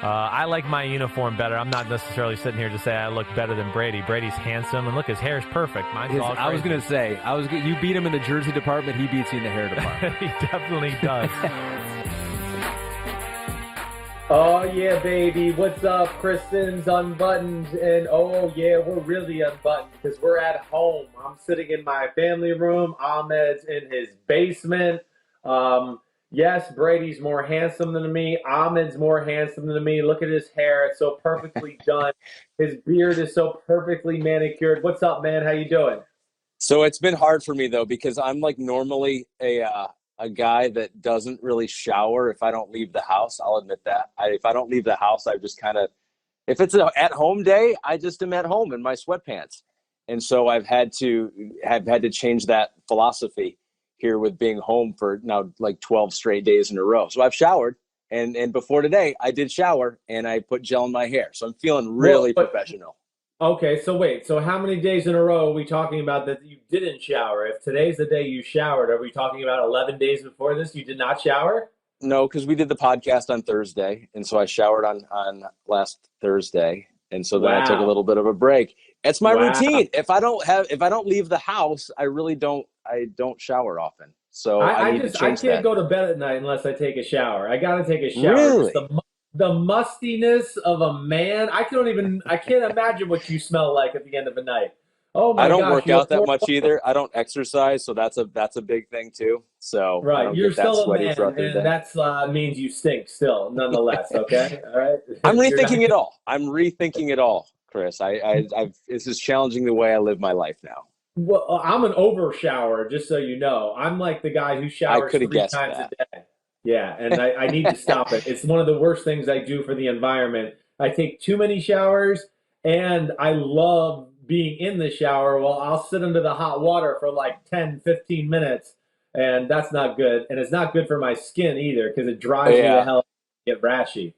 I like my uniform better. I'm not necessarily sitting here to say I look better than Brady. Brady's handsome, and look, his hair's perfect. Mine's all crazy. I was going to say, you beat him in the jersey department, he beats you in the hair department. He definitely does. Oh, yeah, baby. What's up? Chris Simms Unbuttoned. And, oh, yeah, we're really unbuttoned because we're at home. I'm sitting in my family room. Ahmed's in his basement. Yes, Brady's more handsome than me. Ahmed's more handsome than me. Look at his hair. It's so perfectly done. His beard is so perfectly manicured. What's up, man? How you doing? So it's been hard for me, though, because I'm like normally a guy that doesn't really shower if I don't leave the house. I'll admit that. If I don't leave the house, I just kind of – if it's an at-home day, I just am at home in my sweatpants. And so I've had to change that philosophy here with being home for now like 12 straight days in a row. So I've showered, and before today, I did shower, and I put gel in my hair. So I'm feeling really professional. Okay, so wait. So how many days in a row are we talking about that you didn't shower? If today's the day you showered, are we talking about 11 days before this you did not shower? No, because we did the podcast on Thursday, and so I showered on last Thursday, and so then I took a little bit of a break. It's my routine. If I don't leave the house, I don't shower often. So I can't go to bed at night unless I take a shower. I got to take a shower. Really? The mustiness of a man. I can't imagine what you smell like at the end of the night. Oh my gosh. I don't work out that much either. I don't exercise, so that's a big thing too. So right, you're still a man, and that means you stink still, nonetheless. Okay, all right. I'm rethinking it all. I'm rethinking it all, Chris. This is challenging the way I live my life now. Well, I'm an over shower, just so you know. I'm like the guy who showers 3 times a day. Yeah, and I need to stop it. It's one of the worst things I do for the environment. I take too many showers, and I love being in the shower. Well, I'll sit under the hot water for like 10, 15 minutes, and that's not good. And it's not good for my skin either because it dries me the hell out and get rashy.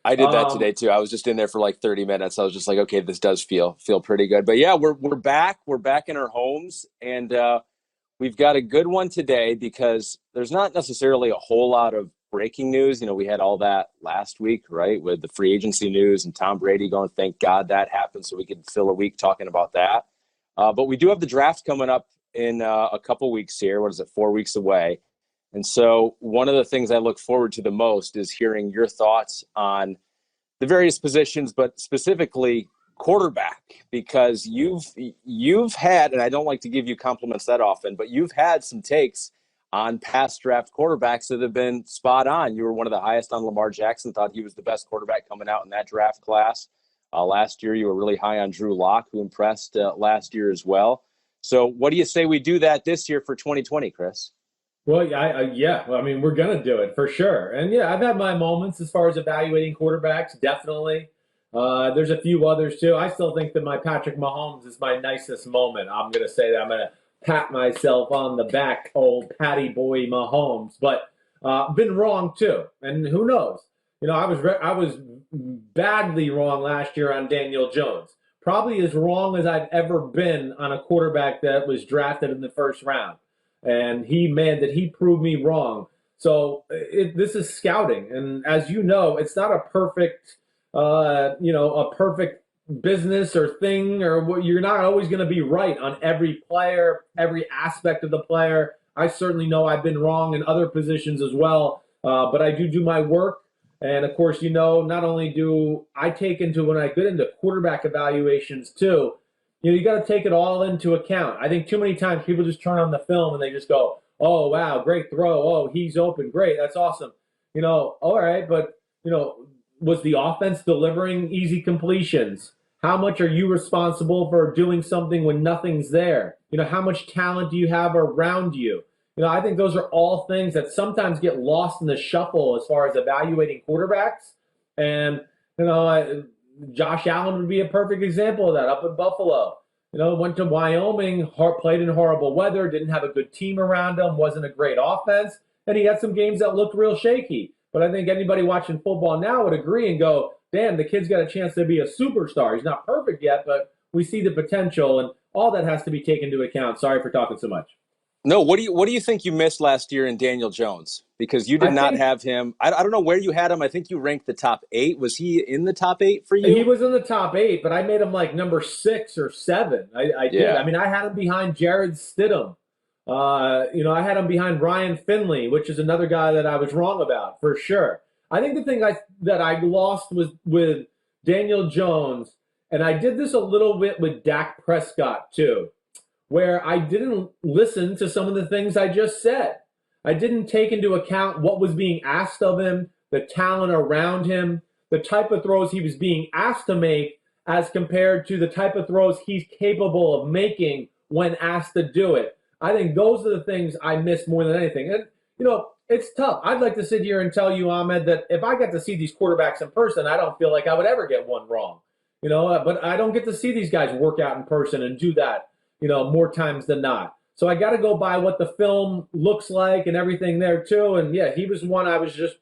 I did that today too. I was just in there for like 30 minutes. I was just like, okay, this does feel pretty good. But yeah, we're back. We're back in our homes, and we've got a good one today because there's not necessarily a whole lot of breaking news. You know, we had all that last week, right, with the free agency news and Tom Brady going, thank God that happened, so we could fill a week talking about that. But we do have the draft coming up in a couple weeks here. What is it, 4 weeks away? And so one of the things I look forward to the most is hearing your thoughts on the various positions, but specifically quarterback, because you've had, and I don't like to give you compliments that often, but you've had some takes on past draft quarterbacks that have been spot on. You were one of the highest on Lamar Jackson, thought he was the best quarterback coming out in that draft class. Last year, you were really high on Drew Lock, who impressed last year as well. So what do you say we do that this year for 2020, Chris? Well, yeah. I mean, we're going to do it for sure. And, yeah, I've had my moments as far as evaluating quarterbacks, definitely. There's a few others, too. I still think that my Patrick Mahomes is my nicest moment. I'm going to say that. I'm going to pat myself on the back, old Patty Boy Mahomes. But been wrong, too. And who knows? You know, I was badly wrong last year on Daniel Jones. Probably as wrong as I've ever been on a quarterback that was drafted in the first round. And he proved me wrong. So this is scouting. And as you know, it's not a perfect, a perfect business or thing, or you're not always going to be right on every player, every aspect of the player. I certainly know I've been wrong in other positions as well, but I do my work. And of course, not only do I take into when I get into quarterback evaluations too, you got to take it all into account. I think too many times people just turn on the film and they just go, oh, wow, great throw. Oh, he's open. Great. That's awesome. All right. But, was the offense delivering easy completions? How much are you responsible for doing something when nothing's there? How much talent do you have around you? I think those are all things that sometimes get lost in the shuffle as far as evaluating quarterbacks. And, Josh Allen would be a perfect example of that up in Buffalo. Went to Wyoming, played in horrible weather, didn't have a good team around him, wasn't a great offense, and he had some games that looked real shaky. But I think anybody watching football now would agree and go, damn, the kid's got a chance to be a superstar. He's not perfect yet, but we see the potential, and all that has to be taken into account. Sorry for talking so much. No, what do you think you missed last year in Daniel Jones? Because you did not have him. I don't know where you had him. I think you ranked the top 8. Was he in the top 8 for you? He was in the top 8, but I made him like number 6 or 7. I did. I mean, I had him behind Jared Stidham. I had him behind Ryan Finley, which is another guy that I was wrong about for sure. I think the thing that I lost was with Daniel Jones, and I did this a little bit with Dak Prescott too, where I didn't listen to some of the things I just said. I didn't take into account what was being asked of him, the talent around him, the type of throws he was being asked to make as compared to the type of throws he's capable of making when asked to do it. I think those are the things I missed more than anything. And, it's tough. I'd like to sit here and tell you, Ahmed, that if I got to see these quarterbacks in person, I don't feel like I would ever get one wrong. But I don't get to see these guys work out in person and do that, more times than not. So I got to go by what the film looks like and everything there too. And yeah, he was one I was just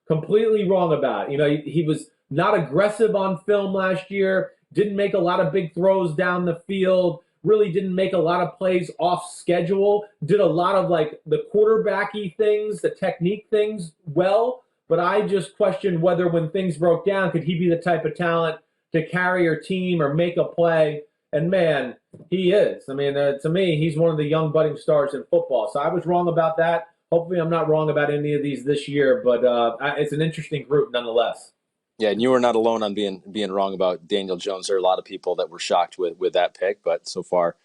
completely wrong about. He was not aggressive on film last year, didn't make a lot of big throws down the field, really didn't make a lot of plays off schedule, did a lot of like the quarterbacky things, the technique things well. But I just questioned whether when things broke down, could he be the type of talent to carry your team or make a play? And man, he is. I mean, to me, he's one of the young budding stars in football. So I was wrong about that. Hopefully I'm not wrong about any of these this year, but it's an interesting group nonetheless. Yeah, and you were not alone on being wrong about Daniel Jones. There are a lot of people that were shocked with that pick, but so far,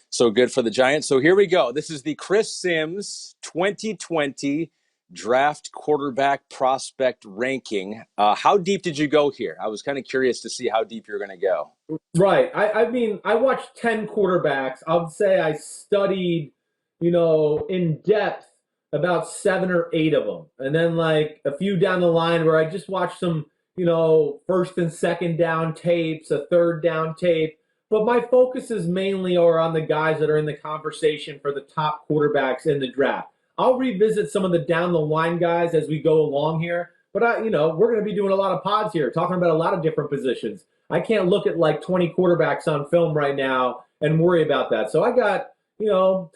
so good for the Giants. So here we go. This is the Chris Simms 2020 draft quarterback prospect ranking. How deep did you go here? I was kind of curious to see how deep you're going to go. Right. I mean, I watched 10 quarterbacks. I would say I studied, in depth about 7 or 8 of them. And then like a few down the line where I just watched some, first and second down tapes, a third down tape. But my focuses mainly are on the guys that are in the conversation for the top quarterbacks in the draft. I'll revisit some of the down the line guys as we go along here. But we're going to be doing a lot of pods here, talking about a lot of different positions. I can't look at like 20 quarterbacks on film right now and worry about that. So I got,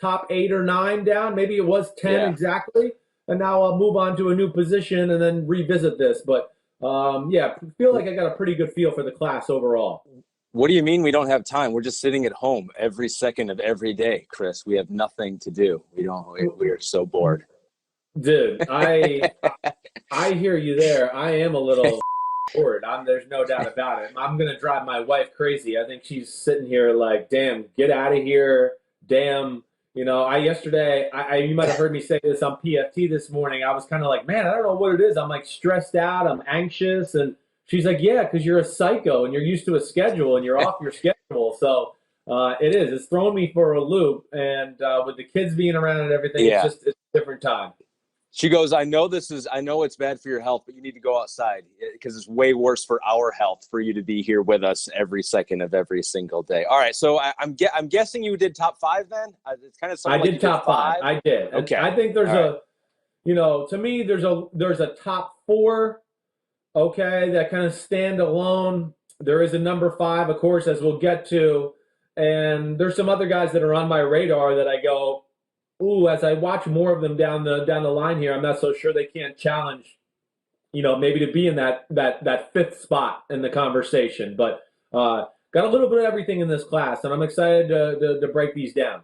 top 8 or 9 down. Maybe it was 10 exactly. And now I'll move on to a new position and then revisit this. But feel like I got a pretty good feel for the class overall. What do you mean we don't have time? We're just sitting at home every second of every day, Chris. We have nothing to do. We're so bored. Dude, I hear you there. I am a little bored. There's no doubt about it. I'm going to drive my wife crazy. I think she's sitting here like, damn, get out of here. Damn. You might have heard me say this on PFT this morning. I was kind of like, man, I don't know what it is. I'm like stressed out. I'm anxious. And she's like, yeah, because you're a psycho and you're used to a schedule and you're off your schedule. So it is. It's throwing me for a loop. And with the kids being around and everything, it's a different time. She goes, I know it's bad for your health, but you need to go outside because it's way worse for our health for you to be here with us every second of every single day. All right. So I'm guessing you did top 5 then? It's kind of I did top 5. I did. Okay. And I think there's to me, there's a top 4, okay, that kind of stand alone. There is a number 5, of course, as we'll get to. And there's some other guys that are on my radar that I go, ooh, as I watch more of them down the line here, I'm not so sure they can't challenge, maybe to be in that 5th spot in the conversation. But got a little bit of everything in this class, and I'm excited to break these down.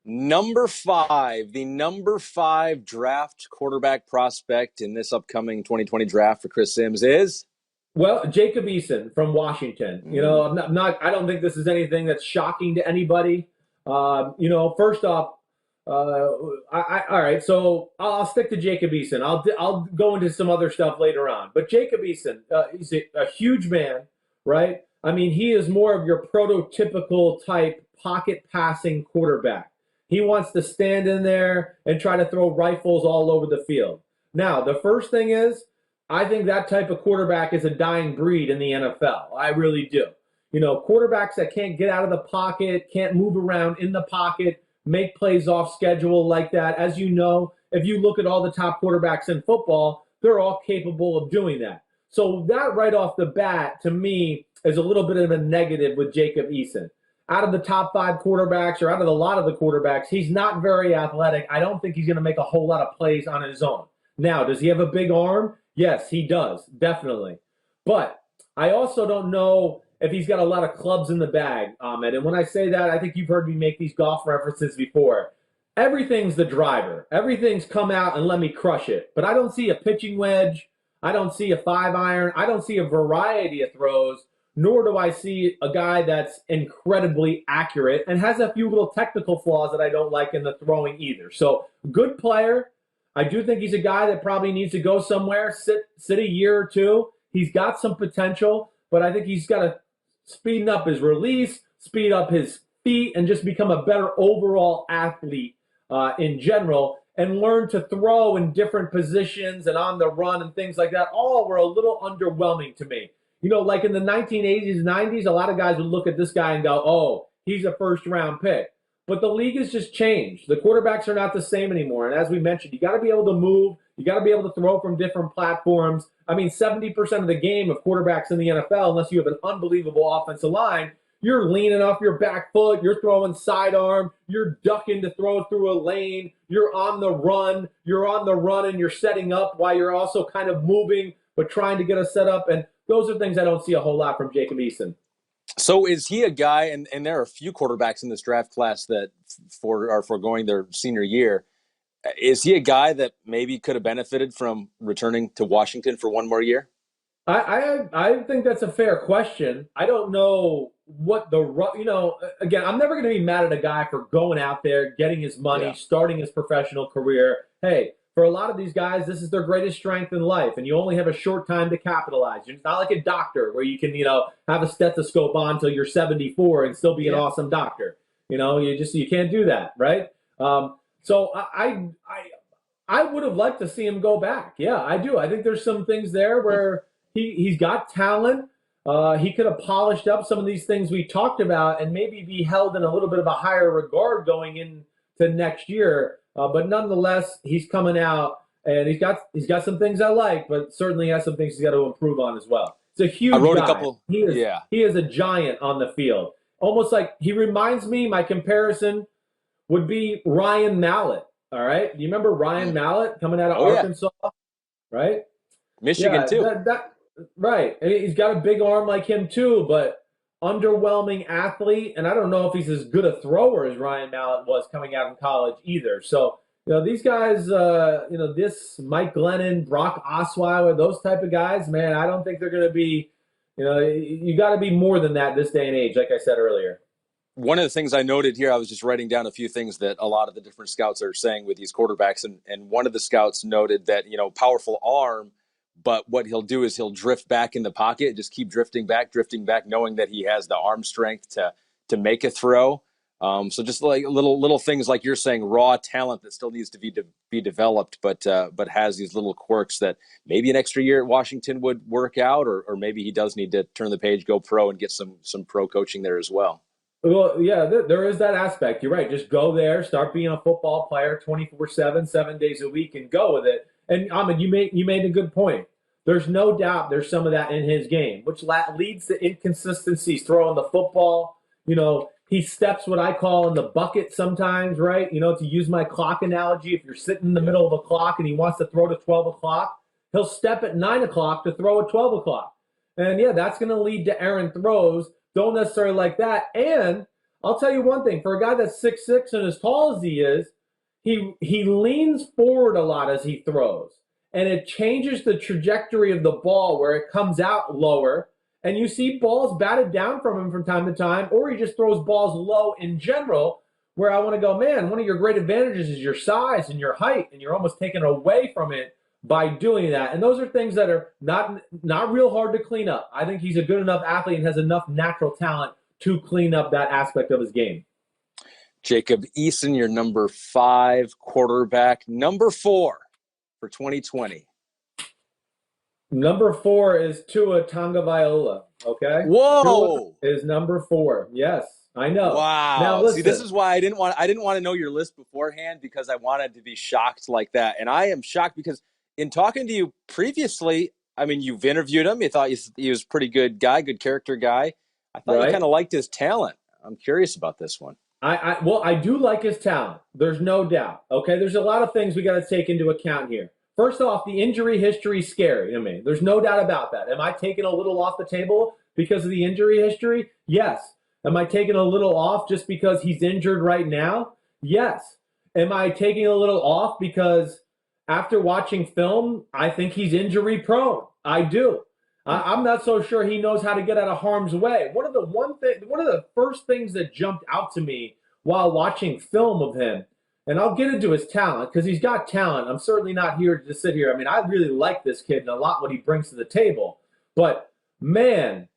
Number 5, the number 5 draft quarterback prospect in this upcoming 2020 draft for Chris Simms is? Well, Jacob Eason from Washington. Mm-hmm. I don't think this is anything that's shocking to anybody. First off, all right, so I'll stick to Jacob Eason. I'll go into some other stuff later on. But Jacob Eason, he's a huge man, right? I mean, he is more of your prototypical type pocket passing quarterback. He wants to stand in there and try to throw rifles all over the field. Now, the first thing is, I think that type of quarterback is a dying breed in the NFL. I really do. Quarterbacks that can't get out of the pocket, can't move around in the pocket, make plays off schedule like that. As you know, if you look at all the top quarterbacks in football, they're all capable of doing that. So that right off the bat, to me, is a little bit of a negative with Jacob Eason. Out of the top 5 quarterbacks, or out of a lot of the quarterbacks, he's not very athletic. I don't think he's going to make a whole lot of plays on his own. Now, does he have a big arm? Yes, he does, definitely. But I also don't know if he's got a lot of clubs in the bag, Ahmed. And when I say that, I think you've heard me make these golf references before. Everything's the driver. Everything's come out and let me crush it. But I don't see a pitching wedge. I don't see a 5-iron. I don't see a variety of throws, nor do I see a guy that's incredibly accurate and has a few little technical flaws that I don't like in the throwing either. So, good player. I do think he's a guy that probably needs to go somewhere, sit a year or two. He's got some potential, but I think he's got to speed up his release, speed up his feet, and just become a better overall athlete in general, and learn to throw in different positions and on the run and things like that. All were a little underwhelming to me. You know, like in the 1980s, 90s, a lot of guys would look at this guy and go, oh, he's a first-round pick. But the league has just changed. The quarterbacks are not the same anymore. And as we mentioned, you got to be able to move. You got to be able to throw from different platforms. I mean, 70% of the game of quarterbacks in the NFL, unless you have an unbelievable offensive line, you're leaning off your back foot. You're throwing sidearm. You're ducking to throw through a lane. You're on the run. You're on the run and you're setting up while you're also kind of moving but trying to get a setup. And those are things I don't see a whole lot from Jacob Eason. So is he a guy, and there are a few quarterbacks in this draft class that are foregoing their senior year. Is he a guy that maybe could have benefited from returning to Washington for one more year? I think that's a fair question. I don't know what again, I'm never going to be mad at a guy for going out there, getting his money, starting his professional career. Hey, for a lot of these guys, this is their greatest strength in life, and you only have a short time to capitalize. It's not like a doctor where you can, have a stethoscope on until you're 74 and still be an awesome doctor. You can't do that, right? So I would have liked to see him go back. Yeah, I do. I think there's some things there where he's got talent. He could have polished up some of these things we talked about and maybe be held in a little bit of a higher regard going into next year. But nonetheless, he's coming out and he's got some things I like, but certainly has some things he's got to improve on as well. It's a huge guy. A couple. He is a giant on the field. Almost like he reminds me, my comparison would be Ryan Mallett. All right. Do you remember Ryan Mallett coming out of Arkansas? Yeah. Right? Michigan too. Right. And he's got a big arm like him too, but underwhelming athlete. And I don't know if he's as good a thrower as Ryan Mallett was coming out in college either. So, these guys, this Mike Glennon, Brock Osweiler, those type of guys, man, I don't think they're going to be, you got to be more than that this day and age, like I said earlier. One of the things I noted here, I was just writing down a few things that a lot of the different scouts are saying with these quarterbacks. And one of the scouts noted that, powerful arm, but what he'll do is he'll drift back in the pocket, just keep drifting back, knowing that he has the arm strength to make a throw. So just like little things like you're saying, raw talent that still needs to be developed, but has these little quirks that maybe an extra year at Washington would work out, or maybe he does need to turn the page, go pro, and get some pro coaching there as well. Well, yeah, there is that aspect. You're right. Just go there, start being a football player 24/7, 7 days a week, and go with it. And Ahmed, you made a good point. There's no doubt there's some of that in his game, which leads to inconsistencies throwing the football. He steps what I call in the bucket sometimes, right? To use my clock analogy, if you're sitting in the middle of a clock and he wants to throw to 12 o'clock, he'll step at 9 o'clock to throw at 12 o'clock. And, that's going to lead to errant throws. Don't necessarily like that. And I'll tell you one thing. For a guy that's 6'6" and as tall as he is, he leans forward a lot as he throws. And it changes the trajectory of the ball where it comes out lower. And you see balls batted down from him from time to time, or he just throws balls low in general, where I want to go, man, one of your great advantages is your size and your height, and you're almost taken away from it by doing that. And those are things that are not real hard to clean up. I think he's a good enough athlete and has enough natural talent to clean up that aspect of his game. Jacob Eason, your number 5 quarterback. Number 4 for 2020. Number 4 is Tua Tagovailoa. Okay. Whoa! Tua is number 4. Yes, I know. Wow. Now listen. See, this is why I didn't want to know your list beforehand, because I wanted to be shocked like that, and I am shocked because in talking to you previously, I mean, you've interviewed him. You thought he was a pretty good guy, good character guy. I thought you kind of liked his talent. I'm curious about this one. I do like his talent. There's no doubt. Okay, there's a lot of things we got to take into account here. first off, the injury history is scary to me. There's no doubt about that. Am I taking a little off the table because of the injury history? Yes. Am I taking a little off just because he's injured right now? Yes. Am I taking a little off because after watching film, I think he's injury prone? I do. I'm not so sure he knows how to get out of harm's way. One of the first things that jumped out to me while watching film of him, and I'll get into his talent because he's got talent. I'm certainly not here to sit here. I mean, I really like this kid and a lot what he brings to the table. But man,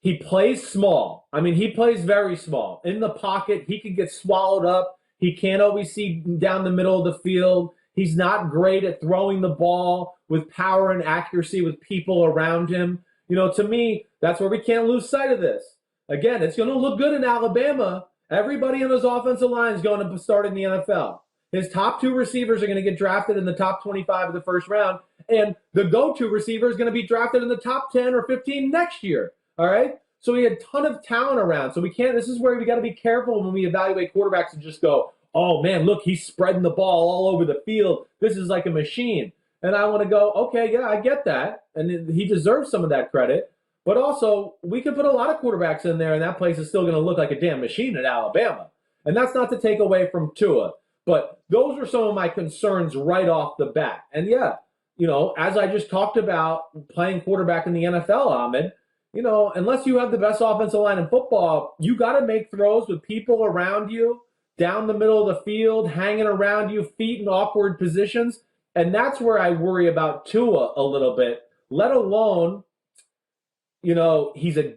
he plays small. I mean, he plays very small. In the pocket, he can get swallowed up. He can't always see down the middle of the field. He's not great at throwing the ball with power and accuracy with people around him. To me, that's where we can't lose sight of this. Again, it's going to look good in Alabama. Everybody on his offensive line is going to start in the NFL. His top 2 receivers are going to get drafted in the top 25 of the first round, and the go-to receiver is going to be drafted in the top 10 or 15 next year. All right? So he had a ton of talent around. So this is where we got to be careful when we evaluate quarterbacks and just go, oh, man, look, he's spreading the ball all over the field. This is like a machine. And I want to go, okay, yeah, I get that. And he deserves some of that credit. But also, we can put a lot of quarterbacks in there, and that place is still going to look like a damn machine at Alabama. And that's not to take away from Tua. But those are some of my concerns right off the bat. And, yeah, as I just talked about playing quarterback in the NFL, Ahmed, unless you have the best offensive line in football, you got to make throws with people around you, down the middle of the field, hanging around you, feet in awkward positions. And that's where I worry about Tua a little bit, let alone, he's a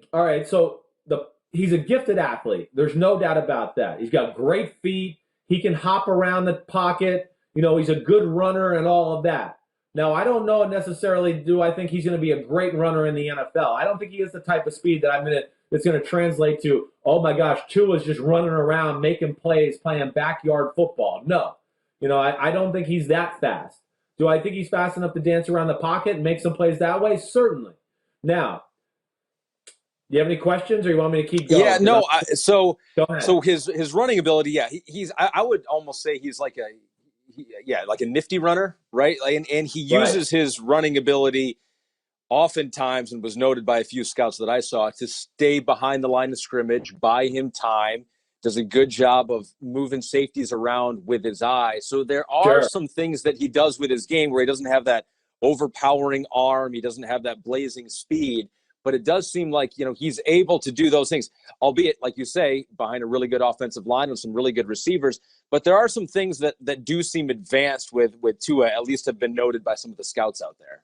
gifted athlete. There's no doubt about that. He's got great feet. He can hop around the pocket. He's a good runner and all of that. Now, I don't know necessarily do I think he's going to be a great runner in the NFL. I don't think he has the type of speed that's going to translate to, oh my gosh, Tua's just running around, making plays, playing backyard football. No. I don't think he's that fast. Do I think he's fast enough to dance around the pocket and make some plays that way? Certainly. Now, do you have any questions or you want me to keep going? Yeah, no. So his running ability, yeah, I would almost say he's like a nifty runner, right? And he uses his running ability oftentimes, and was noted by a few scouts that I saw, to stay behind the line of scrimmage, buy him time, does a good job of moving safeties around with his eye. So there are some things that he does with his game where he doesn't have that overpowering arm, he doesn't have that blazing speed, but it does seem like, he's able to do those things, albeit, like you say, behind a really good offensive line with some really good receivers. But there are some things that do seem advanced with Tua, at least have been noted by some of the scouts out there.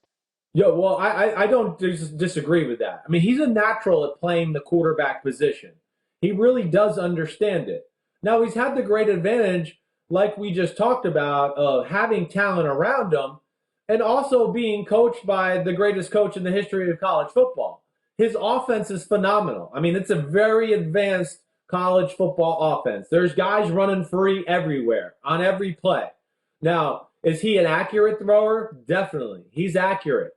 Yeah, well, I don't disagree with that. I mean, he's a natural at playing the quarterback position. He really does understand it. Now, he's had the great advantage, like we just talked about, of having talent around him and also being coached by the greatest coach in the history of college football. His offense is phenomenal. I mean, it's a very advanced college football offense. There's guys running free everywhere on every play. Now, is he an accurate thrower? Definitely. He's accurate.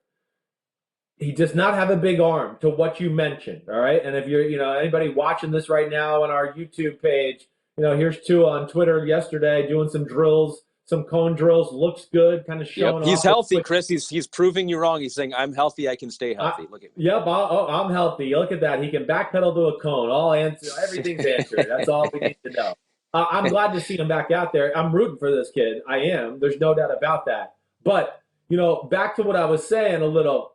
He does not have a big arm to what you mentioned, all right? And if you're, anybody watching this right now on our YouTube page, here's Tua on Twitter yesterday doing some drills, some cone drills, looks good, kind of showing off. He's healthy, Chris. He's proving you wrong. He's saying, I'm healthy, I can stay healthy. Look at me. Yep, I'm healthy. Look at that. He can backpedal to a cone. Everything's answered. That's all we need to know. I'm glad to see him back out there. I'm rooting for this kid. I am. There's no doubt about that. But, back to what I was saying a little,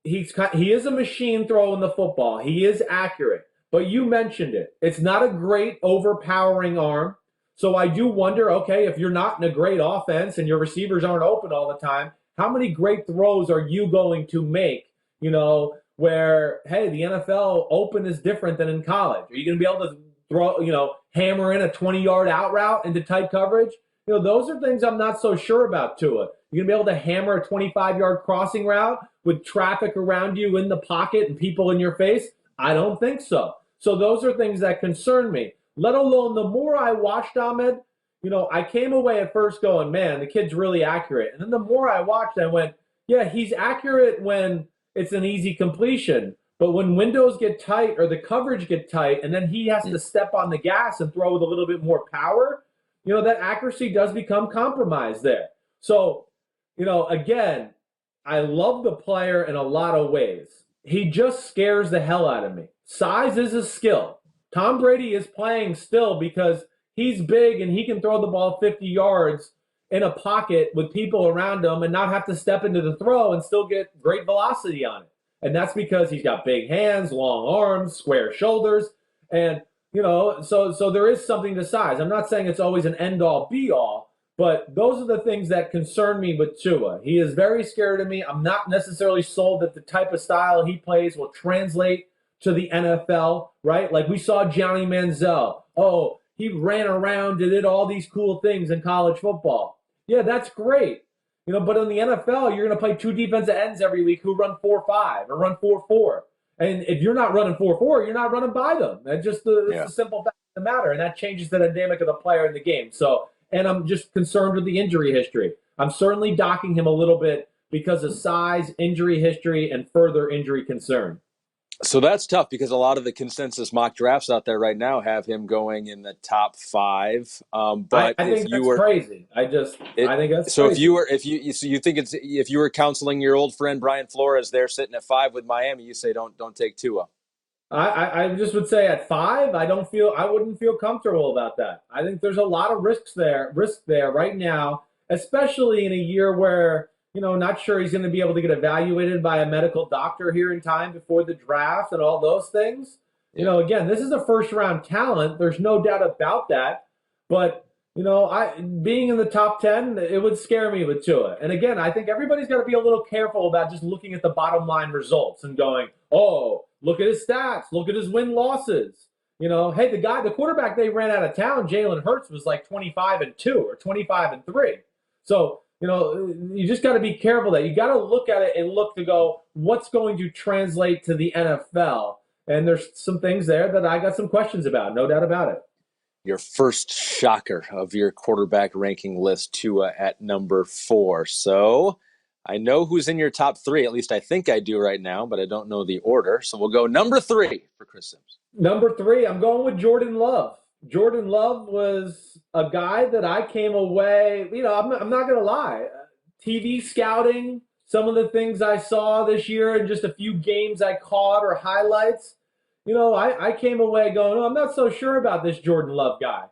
he is a machine throwing the football. He is accurate. But you mentioned it. It's not a great overpowering arm. So I do wonder, okay, if you're not in a great offense and your receivers aren't open all the time, how many great throws are you going to make, where, hey, the NFL open is different than in college? Are you going to be able to throw, hammer in a 20-yard out route into tight coverage? Those are things I'm not so sure about Tua. You're going to be able to hammer a 25-yard crossing route with traffic around you in the pocket and people in your face? I don't think so. So those are things that concern me. Let alone the more I watched Ahmed, I came away at first going, man, the kid's really accurate. And then the more I watched, I went, yeah, he's accurate when it's an easy completion. But when windows get tight or the coverage get tight and then he has to step on the gas and throw with a little bit more power, that accuracy does become compromised there. So Again, I love the player in a lot of ways. He just scares the hell out of me. Size is a skill. Tom Brady is playing still because he's big and he can throw the ball 50 yards in a pocket with people around him and not have to step into the throw and still get great velocity on it. And that's because he's got big hands, long arms, square shoulders. And, so there is something to size. I'm not saying it's always an end-all, be-all, but those are the things that concern me with Tua. He is very scary to me. I'm not necessarily sold that the type of style he plays will translate to the NFL, right? Like we saw Johnny Manziel. Oh, he ran around and did all these cool things in college football. Yeah, that's great. But in the NFL, you're going to play two defensive ends every week who run 4-5 or run 4-4. And if you're not running 4-4, you're not running by them. That's just the simple fact of the matter. And that changes the dynamic of the player in the game. So, and I'm just concerned with the injury history. I'm certainly docking him a little bit because of size, injury history, and further injury concern. So that's tough because a lot of the consensus mock drafts out there right now have him going in the top 5. But I think that's crazy. I think that's so. Crazy. If you were counseling your old friend Brian Flores there sitting at 5 with Miami, you say don't take Tua. I just would say at 5, I wouldn't feel comfortable about that. I think there's a lot of risk there right now, especially in a year where not sure he's going to be able to get evaluated by a medical doctor here in time before the draft and all those things. Yeah. Again, this is a first-round talent. There's no doubt about that. But, being in the top 10, it would scare me with Tua. And again, I think everybody's got to be a little careful about just looking at the bottom line results and going, oh, look at his stats. Look at his win-losses. Hey, the quarterback they ran out of town, Jalen Hurts, was like 25-2 or 25-3. So, you just got to be careful that you got to look at it and look to go, what's going to translate to the NFL? And there's some things there that I got some questions about, no doubt about it. Your first shocker of your quarterback ranking list, Tua at number 4. So I know who's in your top 3. At least I think I do right now, but I don't know the order. So we'll go number 3 for Chris Simms. Number 3, I'm going with Jordan Love. Jordan Love was a guy that I came away, I'm not going to lie. TV scouting, some of the things I saw this year and just a few games I caught or highlights, I came away going, I'm not so sure about this Jordan Love guy.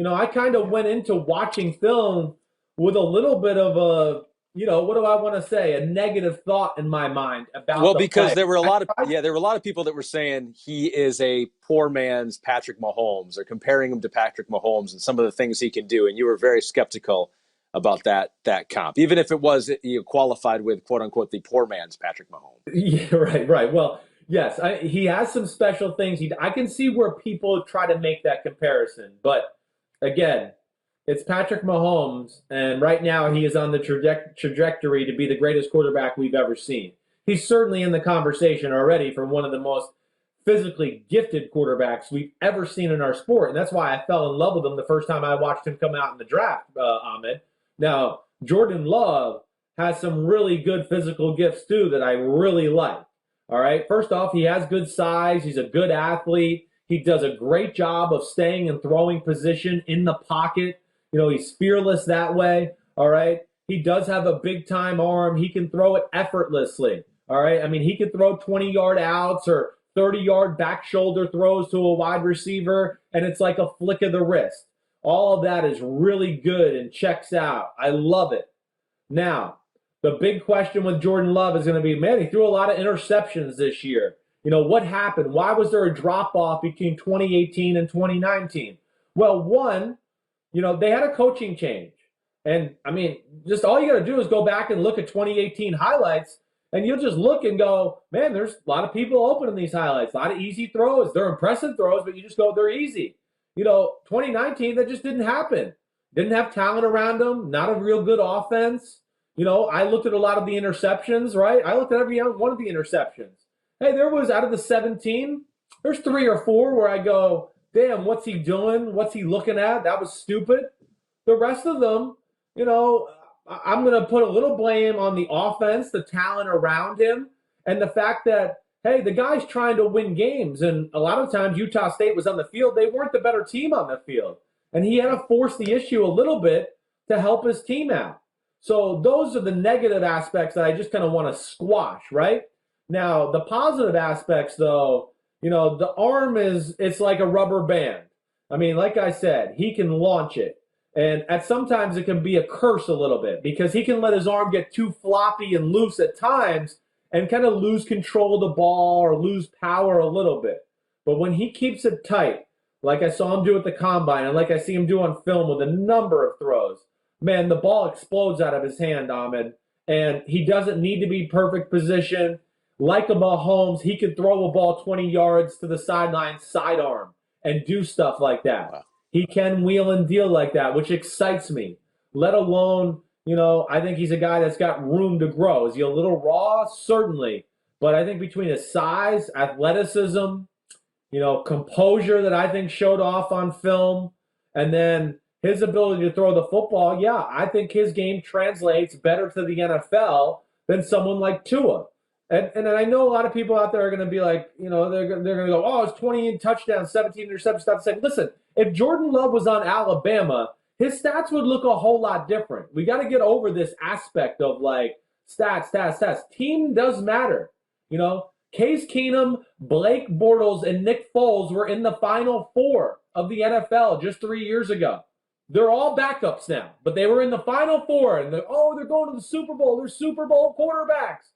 I kind of went into watching film with a little bit of a, what do I want to say? A negative thought in my mind about because there were a lot of people that were saying he is a poor man's Patrick Mahomes or comparing him to Patrick Mahomes and some of the things he can do. And you were very skeptical about that comp, even if it was qualified with quote unquote the poor man's Patrick Mahomes. Yeah, right. Well, yes, he has some special things. I can see where people try to make that comparison, but again, it's Patrick Mahomes, and right now he is on the trajectory to be the greatest quarterback we've ever seen. He's certainly in the conversation already for one of the most physically gifted quarterbacks we've ever seen in our sport, and that's why I fell in love with him the first time I watched him come out in the draft, Ahmed. Now, Jordan Love has some really good physical gifts, too, that I really like. All right, first off, he has good size. He's a good athlete. He does a great job of staying in throwing position in the pocket. He's fearless that way, all right? He does have a big-time arm. He can throw it effortlessly, all right? I mean, he can throw 20-yard outs or 30-yard back shoulder throws to a wide receiver, and it's like a flick of the wrist. All of that is really good and checks out. I love it. Now, the big question with Jordan Love is going to be, man, he threw a lot of interceptions this year. What happened? Why was there a drop-off between 2018 and 2019? Well, one, they had a coaching change. And, I mean, just all you got to do is go back and look at 2018 highlights, and you'll just look and go, man, there's a lot of people open in these highlights, a lot of easy throws. They're impressive throws, but you just go, they're easy. 2019, that just didn't happen. Didn't have talent around them, not a real good offense. I looked at a lot of the interceptions, right? I looked at every one of the interceptions. Hey, there was, out of the 17, there's 3 or 4 where I go, damn, what's he doing? What's he looking at? That was stupid. The rest of them, I'm going to put a little blame on the offense, the talent around him, and the fact that, hey, the guy's trying to win games. And a lot of times Utah State was on the field. They weren't the better team on the field. And he had to force the issue a little bit to help his team out. So those are the negative aspects that I just kind of want to squash, right? Now, the positive aspects, though, the arm it's like a rubber band. I mean, like I said, he can launch it. And sometimes it can be a curse a little bit because he can let his arm get too floppy and loose at times and kind of lose control of the ball or lose power a little bit. But when he keeps it tight, like I saw him do at the combine and like I see him do on film with a number of throws, man, the ball explodes out of his hand, Ahmed. And he doesn't need to be perfect position. Like a Mahomes, he could throw a ball 20 yards to the sideline sidearm and do stuff like that. Wow. He can wheel and deal like that, which excites me. Let alone, I think he's a guy that's got room to grow. Is he a little raw? Certainly. But I think between his size, athleticism, composure that I think showed off on film, and then his ability to throw the football, yeah, I think his game translates better to the NFL than someone like Tua. And I know a lot of people out there are going to be like, they're going to go, oh, it's 20 touchdowns, 17 interceptions. Stop saying, listen, if Jordan Love was on Alabama, his stats would look a whole lot different. We got to get over this aspect of like stats. Team does matter. Case Keenum, Blake Bortles, and Nick Foles were in the Final Four of the NFL just 3 years ago. They're all backups now, but they were in the Final Four, and they're going to the Super Bowl. They're Super Bowl quarterbacks.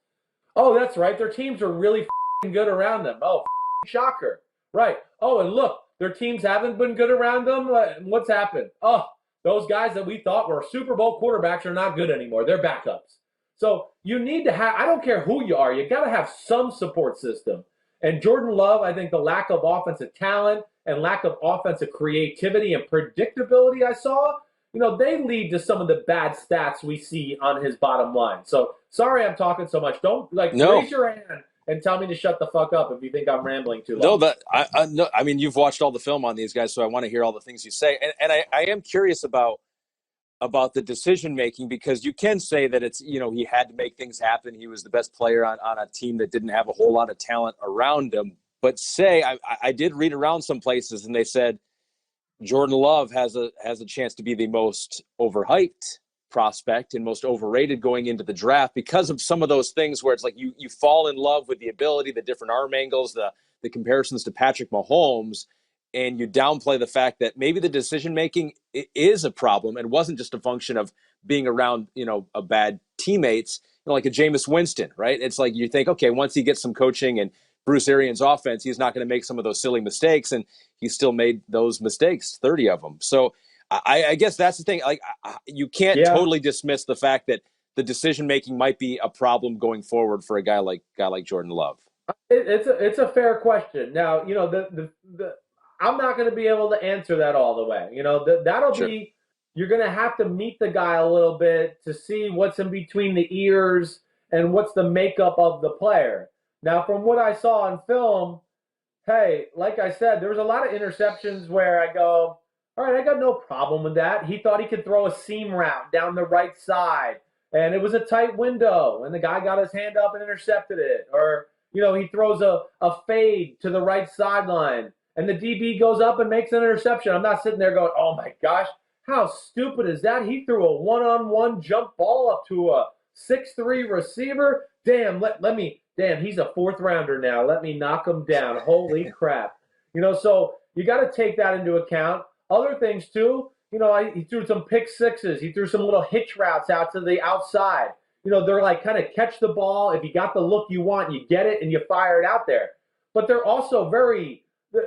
Oh, that's right. Their teams are really good around them. Oh, shocker. Right. Oh, and look, their teams haven't been good around them. What's happened? Oh, those guys that we thought were Super Bowl quarterbacks are not good anymore. They're backups. So you need to have, I don't care who you are, you got to have some support system. And Jordan Love, I think the lack of offensive talent and lack of offensive creativity and predictability I saw, they lead to some of the bad stats we see on his bottom line. So sorry I'm talking so much. Don't raise your hand and tell me to shut the fuck up if you think I'm rambling too long. No, I mean, you've watched all the film on these guys, so I want to hear all the things you say. And I am curious about the decision making, because you can say that it's, he had to make things happen. He was the best player on a team that didn't have a whole lot of talent around him. But I did read around some places and they said Jordan Love has a chance to be the most overhyped prospect and most overrated going into the draft because of some of those things where it's like you fall in love with the ability, the different arm angles, the comparisons to Patrick Mahomes, and you downplay the fact that maybe the decision making is a problem and wasn't just a function of being around a bad teammates, like a Jameis Winston, right? It's like you think, okay, once he gets some coaching and Bruce Arians' offense, he's not going to make some of those silly mistakes, and he still made those mistakes, 30 of them. So I guess that's the thing. Like, you can't totally dismiss the fact that the decision making might be a problem going forward for a guy like Jordan Love. It's a fair question. Now, I'm not going to be able to answer that all the way. That'll Sure. be, you're going to have to meet the guy a little bit to see what's in between the ears and what's the makeup of the player. Now, from what I saw on film, hey, like I said, there was a lot of interceptions where I go, all right, I got no problem with that. He thought he could throw a seam route down the right side, and it was a tight window, and the guy got his hand up and intercepted it. Or, he throws a fade to the right sideline, and the DB goes up and makes an interception. I'm not sitting there going, oh, my gosh, how stupid is that? He threw a one-on-one jump ball up to a 6'3" receiver. Damn, he's a fourth rounder now. Let me knock him down. Holy crap. So you got to take that into account. Other things, too, he threw some pick sixes. He threw some little hitch routes out to the outside. They're like kind of catch the ball. If you got the look you want, you get it and you fire it out there. But they're also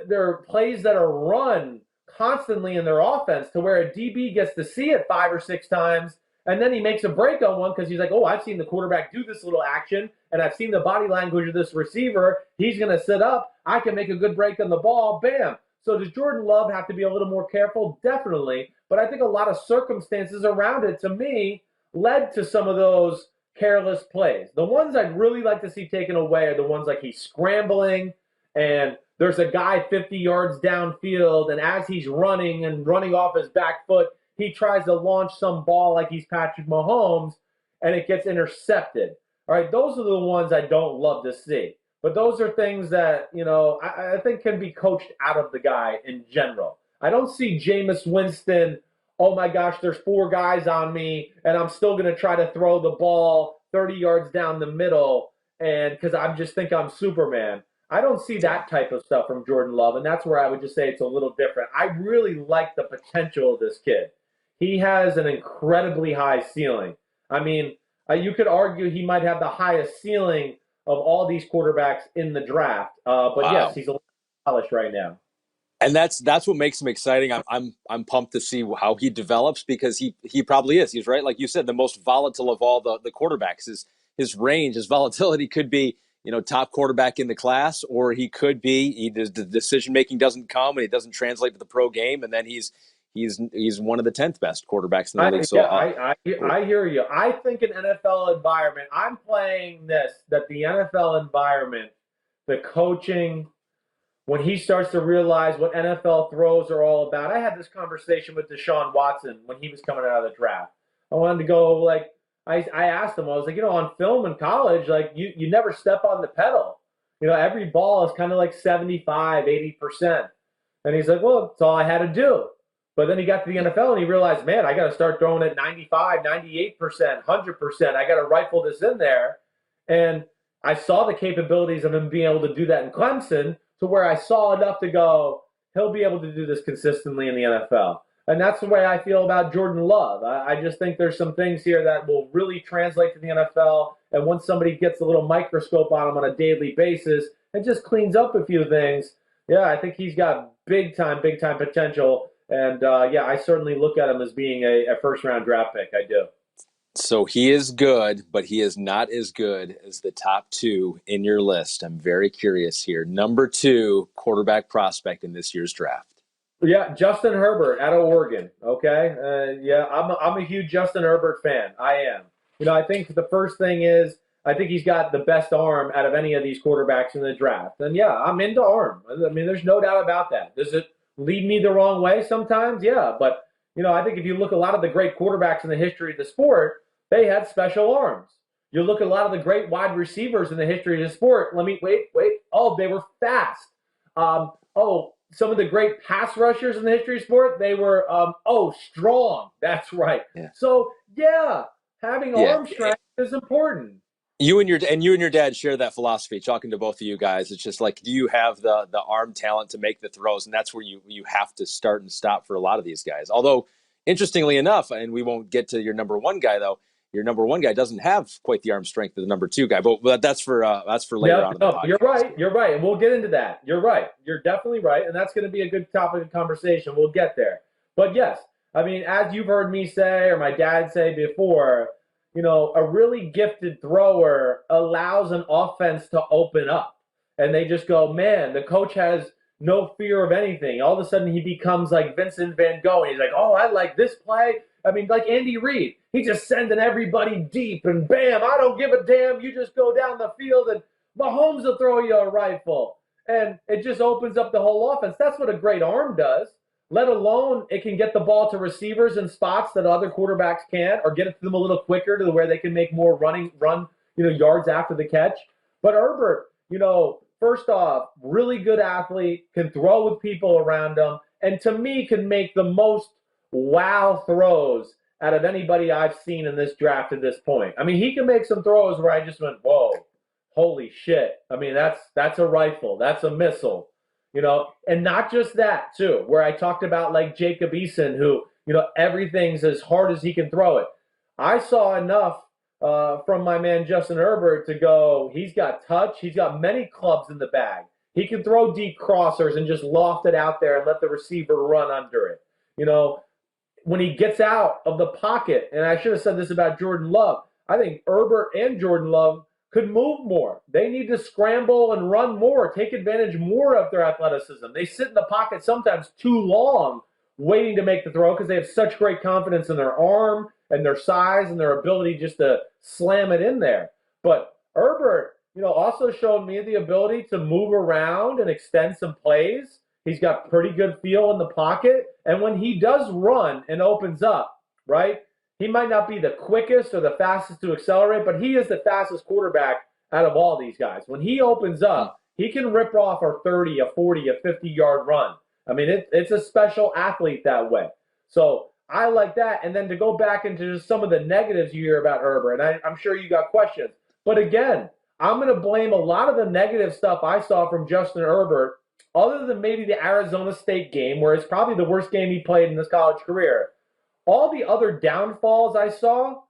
they're plays that are run constantly in their offense to where a DB gets to see it 5 or 6 times, and then he makes a break on one because he's like, oh, I've seen the quarterback do this little action, and I've seen the body language of this receiver. He's going to sit up. I can make a good break on the ball. Bam. So does Jordan Love have to be a little more careful? Definitely. But I think a lot of circumstances around it, to me, led to some of those careless plays. The ones I'd really like to see taken away are the ones like he's scrambling and there's a guy 50 yards downfield, and as he's running off his back foot, he tries to launch some ball like he's Patrick Mahomes, and it gets intercepted. All right, those are the ones I don't love to see. But those are things that, I think can be coached out of the guy in general. I don't see Jameis Winston oh my gosh, there's 4 guys on me, and I'm still going to try to throw the ball 30 yards down the middle, and because I just think I'm Superman. I don't see that type of stuff from Jordan Love, and that's where I would just say it's a little different. I really like the potential of this kid. He has an incredibly high ceiling. I mean, you could argue he might have the highest ceiling of all these quarterbacks in the draft. But Wow. yes, he's a little polished right now. And that's what makes him exciting. I'm pumped to see how he develops, because he probably is. He's right, like you said, the most volatile of all the quarterbacks. His range, his volatility could be, top quarterback in the class, or he could be the decision making doesn't come and it doesn't translate to the pro game, and then he's one of the 10th best quarterbacks in the league. So I hear you. I think an NFL environment. I'm playing this that the NFL environment, the coaching, when he starts to realize what NFL throws are all about. I had this conversation with Deshaun Watson when he was coming out of the draft. I wanted to go I asked him, I was like, on film in college, you never step on the pedal. Every ball is kind of like 75, 80%. And he's like, well, that's all I had to do. But then he got to the NFL and he realized, man, I got to start throwing at 95, 98%, 100%. I got to rifle this in there. And I saw the capabilities of him being able to do that in Clemson, to where I saw enough to go, he'll be able to do this consistently in the NFL. And that's the way I feel about Jordan Love. I just think there's some things here that will really translate to the NFL. And once somebody gets a little microscope on him on a daily basis and just cleans up a few things, yeah, I think he's got big time potential. And, I certainly look at him as being a first-round draft pick. I do. So he is good, but he is not as good as the top 2 in your list. I'm very curious here. Number 2 quarterback prospect in this year's draft. Yeah, Justin Herbert out of Oregon. Okay, I'm a huge Justin Herbert fan. I am. I think the first thing is I think he's got the best arm out of any of these quarterbacks in the draft. And yeah, I'm into arm. I mean, there's no doubt about that. Does it lead me the wrong way sometimes? Yeah, but I think if you look at a lot of the great quarterbacks in the history of the sport, they had special arms. You look at a lot of the great wide receivers in the history of the sport. Let me wait. Oh, they were fast. Some of the great pass rushers in the history of sport, they were, strong. That's right. Yeah. So, having arm strength is important. You and your dad share that philosophy. Talking to both of you guys, it's just like, do you have the arm talent to make the throws? And that's where you have to start and stop for a lot of these guys. Although, interestingly enough, and we won't get to your number 1 guy though, your number 1 guy doesn't have quite the arm strength of the number 2 guy, but that's for later on in the podcast. You're right, and we'll get into that. You're right. You're definitely right, and that's going to be a good topic of conversation. We'll get there. But yes, I mean, as you've heard me say or my dad say before, a really gifted thrower allows an offense to open up, and they just go, man, the coach has no fear of anything. All of a sudden, he becomes like Vincent Van Gogh. He's like, oh, I like this play. I mean, like Andy Reid, he's just sending everybody deep, and bam, I don't give a damn. You just go down the field, and Mahomes will throw you a rifle. And it just opens up the whole offense. That's what a great arm does, let alone it can get the ball to receivers in spots that other quarterbacks can't, or get it to them a little quicker to where they can make more run yards after the catch. But Herbert, first off, really good athlete, can throw with people around him, and to me can make the most wow throws out of anybody I've seen in this draft at this point. I mean, he can make some throws where I just went, whoa, holy shit. I mean, that's a rifle. That's a missile, and not just that too, where I talked about like Jacob Eason, who, everything's as hard as he can throw it. I saw enough from my man Justin Herbert to go, he's got touch. He's got many clubs in the bag. He can throw deep crossers and just loft it out there and let the receiver run under it. When he gets out of the pocket, and I should have said this about Jordan Love, I think Herbert and Jordan Love could move more. They need to scramble and run more, take advantage more of their athleticism. They sit in the pocket sometimes too long waiting to make the throw because they have such great confidence in their arm and their size and their ability just to slam it in there. But Herbert, also showed me the ability to move around and extend some plays. He's got pretty good feel in the pocket. And when he does run and opens up, right, he might not be the quickest or the fastest to accelerate, but he is the fastest quarterback out of all these guys. When he opens up, he can rip off a 30, a 40, a 50-yard run. I mean, it's a special athlete that way. So I like that. And then to go back into just some of the negatives you hear about Herbert, and I'm sure you got questions. But again, I'm going to blame a lot of the negative stuff I saw from Justin Herbert, other than maybe the Arizona State game, where it's probably the worst game he played in his college career. All the other downfalls I saw,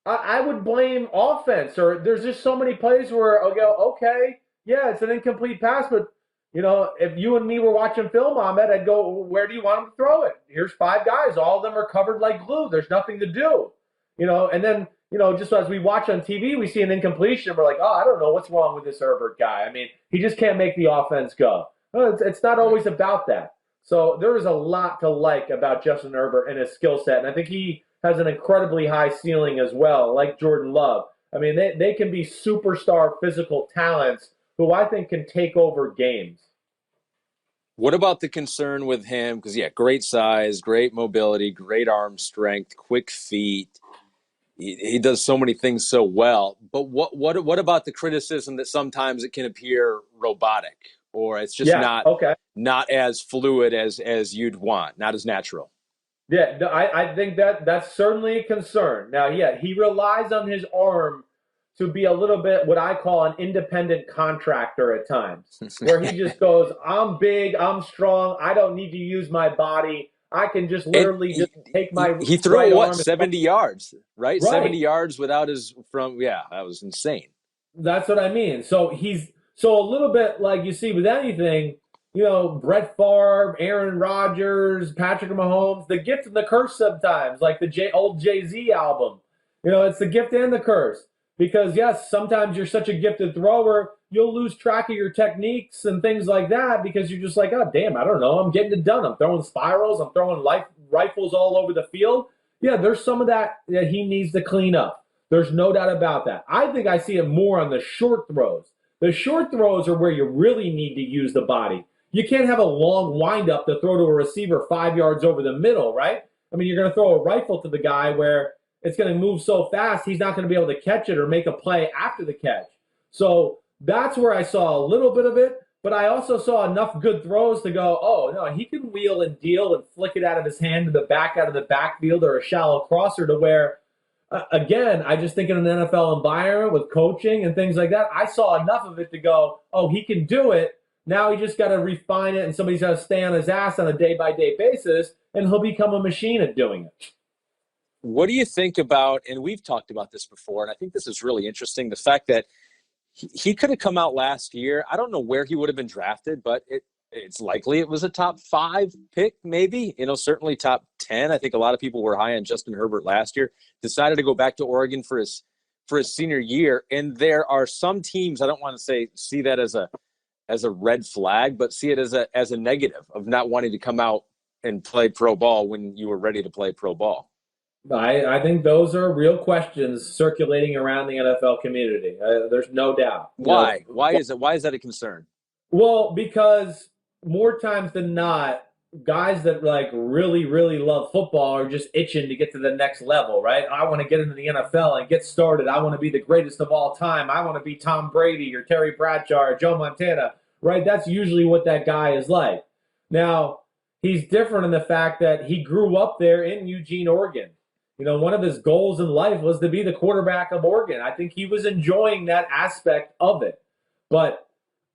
I would blame offense. Or there's just so many plays where I'll go, okay, yeah, it's an incomplete pass, but if you and me were watching film, Ahmed, I'd go, where do you want him to throw it? Here's 5 guys. All of them are covered like glue. There's nothing to do. And then, just as we watch on TV, we see an incompletion. We're like, oh, I don't know what's wrong with this Herbert guy. I mean, he just can't make the offense go. Well, it's not always about that. So there is a lot to like about Justin Herbert and his skill set. And I think he has an incredibly high ceiling as well, like Jordan Love. I mean, they can be superstar physical talents who I think can take over games. What about the concern with him? Because, great size, great mobility, great arm strength, quick feet. He does so many things so well. But what about the criticism that sometimes it can appear robotic, or it's just not as fluid as you'd want, not as natural? Yeah, I think that's certainly a concern. Now, he relies on his arm to be a little bit what I call an independent contractor at times, where he just goes, I'm big, I'm strong, I don't need to use my body. I can just literally take my He threw right what, arm 70 yards, right? 70 yards without his that was insane. That's what I mean. So he's a little bit like you see with anything, Brett Favre, Aaron Rodgers, Patrick Mahomes, the gift and the curse sometimes, like the old Jay-Z album. It's the gift and the curse. Because, yes, sometimes you're such a gifted thrower, you'll lose track of your techniques and things like that because you're just like, oh, damn, I don't know. I'm getting it done. I'm throwing spirals. I'm throwing rifles all over the field. Yeah, there's some of that he needs to clean up. There's no doubt about that. I think I see it more on the short throws. The short throws are where you really need to use the body. You can't have a long windup to throw to a receiver 5 yards over the middle, right? I mean, you're going to throw a rifle to the guy where it's going to move so fast, he's not going to be able to catch it or make a play after the catch. So that's where I saw a little bit of it, but I also saw enough good throws to go, oh, no, he can wheel and deal and flick it out of his hand to the back out of the backfield or a shallow crosser to where, again, I just think in an NFL environment with coaching and things like that, I saw enough of it to go, oh, he can do it. Now he just got to refine it and somebody's got to stay on his ass on a day-by-day basis, and he'll become a machine at doing it. What do you think about, and we've talked about this before, and I think this is really interesting, the fact that he could have come out last year. I don't know where he would have been drafted, but it's likely it was a top 5 pick, maybe, certainly top 10. I think a lot of people were high on Justin Herbert last year, decided to go back to Oregon for his senior year. And there are some teams, I don't want to see that as a red flag, but see it as a negative of not wanting to come out and play pro ball when you were ready to play pro ball. I think those are real questions circulating around the NFL community. There's no doubt. Why? Why is that a concern? Well, because more times than not, guys that really, really love football are just itching to get to the next level, right? I want to get into the NFL and get started. I want to be the greatest of all time. I want to be Tom Brady or Terry Bradshaw or Joe Montana, right? That's usually what that guy is like. Now, he's different in the fact that he grew up there in Eugene, Oregon. One of his goals in life was to be the quarterback of Oregon. I think he was enjoying that aspect of it. But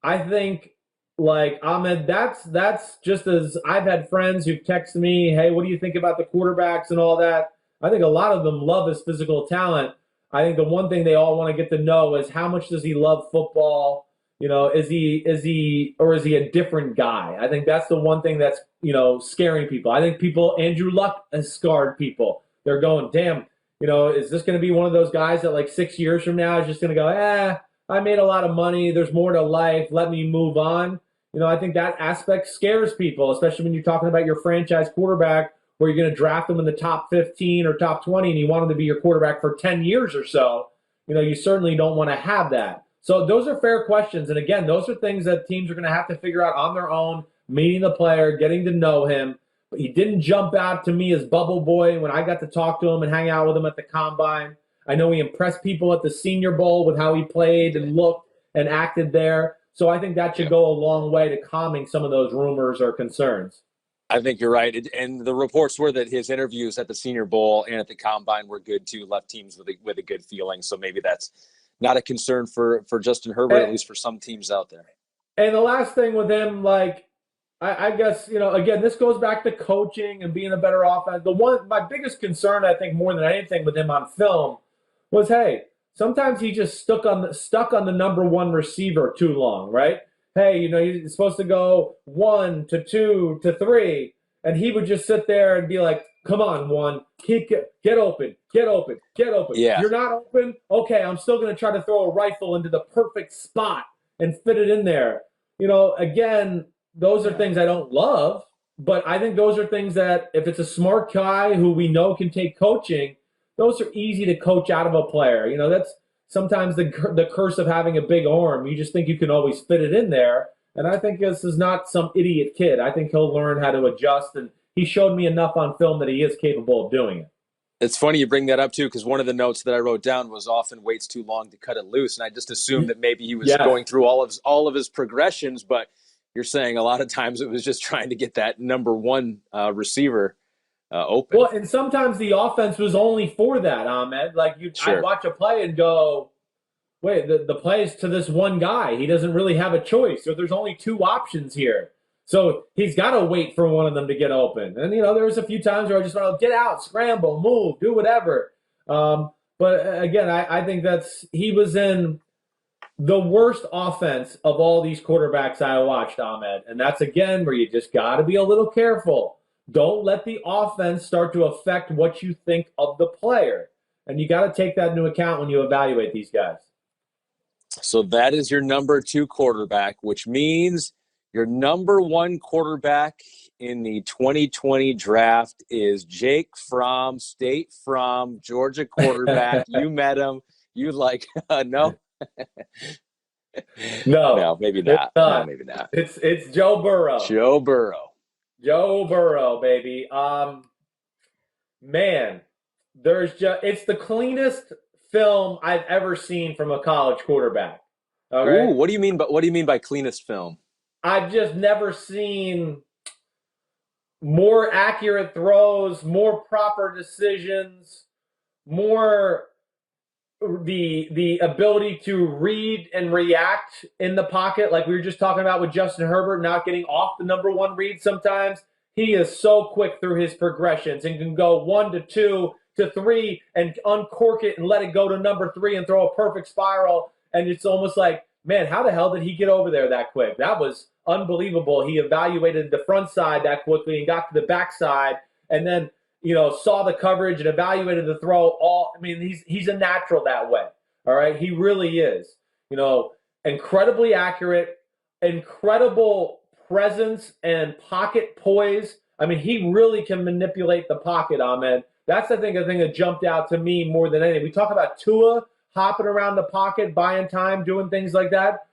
I think, Ahmed, that's just as I've had friends who've texted me, hey, what do you think about the quarterbacks and all that? I think a lot of them love his physical talent. I think the one thing they all want to get to know is how much does he love football? Is he a different guy? I think that's the one thing that's, scaring people. I think Andrew Luck has scarred people. They're going, damn, is this going to be one of those guys that 6 years from now is just going to go, I made a lot of money. There's more to life. Let me move on. I think that aspect scares people, especially when you're talking about your franchise quarterback where you're going to draft them in the top 15 or top 20 and you want them to be your quarterback for 10 years or so. You certainly don't want to have that. So those are fair questions. And again, those are things that teams are going to have to figure out on their own, meeting the player, getting to know him. But he didn't jump out to me as Bubble Boy when I got to talk to him and hang out with him at the Combine. I know he impressed people at the Senior Bowl with how he played and looked and acted there. So I think that should go a long way to calming some of those rumors or concerns. I think you're right. And the reports were that his interviews at the Senior Bowl and at the Combine were good too, left teams with a good feeling. So maybe that's not a concern for Justin Herbert, at least for some teams out there. And the last thing with him, like, I guess, again, this goes back to coaching and being a better offense. My biggest concern, I think, more than anything with him on film was, hey, sometimes he just stuck on the number one receiver too long, right? Hey, he's supposed to go 1 to 2 to 3, and he would just sit there and be like, come on, one, get open. Yeah. You're not open? Okay, I'm still going to try to throw a rifle into the perfect spot and fit it in there. Again, those are things I don't love, but I think those are things that if it's a smart guy who we know can take coaching, those are easy to coach out of a player. That's sometimes the curse of having a big arm. You just think you can always fit it in there. And I think this is not some idiot kid. I think he'll learn how to adjust, and he showed me enough on film that he is capable of doing it. It's funny you bring that up, too, because one of the notes that I wrote down was often waits too long to cut it loose. And I just assumed that maybe he was going through all of his progressions. But you're saying a lot of times it was just trying to get that number one receiver open. Well, and sometimes the offense was only for that, Ahmed. Like, I'd watch a play and go, wait, the play is to this one guy. He doesn't really have a choice. So there's only two options here. So he's got to wait for one of them to get open. And, there was a few times where I just went, get out, scramble, move, do whatever. But, again, I think he was in the worst offense of all these quarterbacks I watched, Ahmed. And that's, again, where you just got to be a little careful. Don't let the offense start to affect what you think of the player. And you got to take that into account when you evaluate these guys. So that is your number 2 quarterback, which means your number 1 quarterback in the 2020 draft is Jake Fromm, State Fromm, Georgia quarterback. You met him. You no? No, maybe not. No, maybe not. It's Joe Burrow. Joe Burrow, baby. Man, it's the cleanest film I've ever seen from a college quarterback. Okay? Ooh, what do you mean by cleanest film? I've just never seen more accurate throws, more proper decisions, more the ability to read and react in the pocket, like we were just talking about with Justin Herbert not getting off the number 1 read sometimes. He is so quick through his progressions and can go 1 to 2 to 3 and uncork it and let it go to number 3 and throw a perfect spiral. And it's almost like, man, how the hell did he get over there that quick? That was unbelievable. He evaluated the front side that quickly and got to the back side, and then saw the coverage and evaluated the throw. He's a natural that way. All right, he really is. Incredibly accurate, incredible presence and pocket poise. He really can manipulate the pocket, Ahmed. That's, I think, a thing that jumped out to me more than anything. We talk about Tua hopping around the pocket, buying time, doing things like that.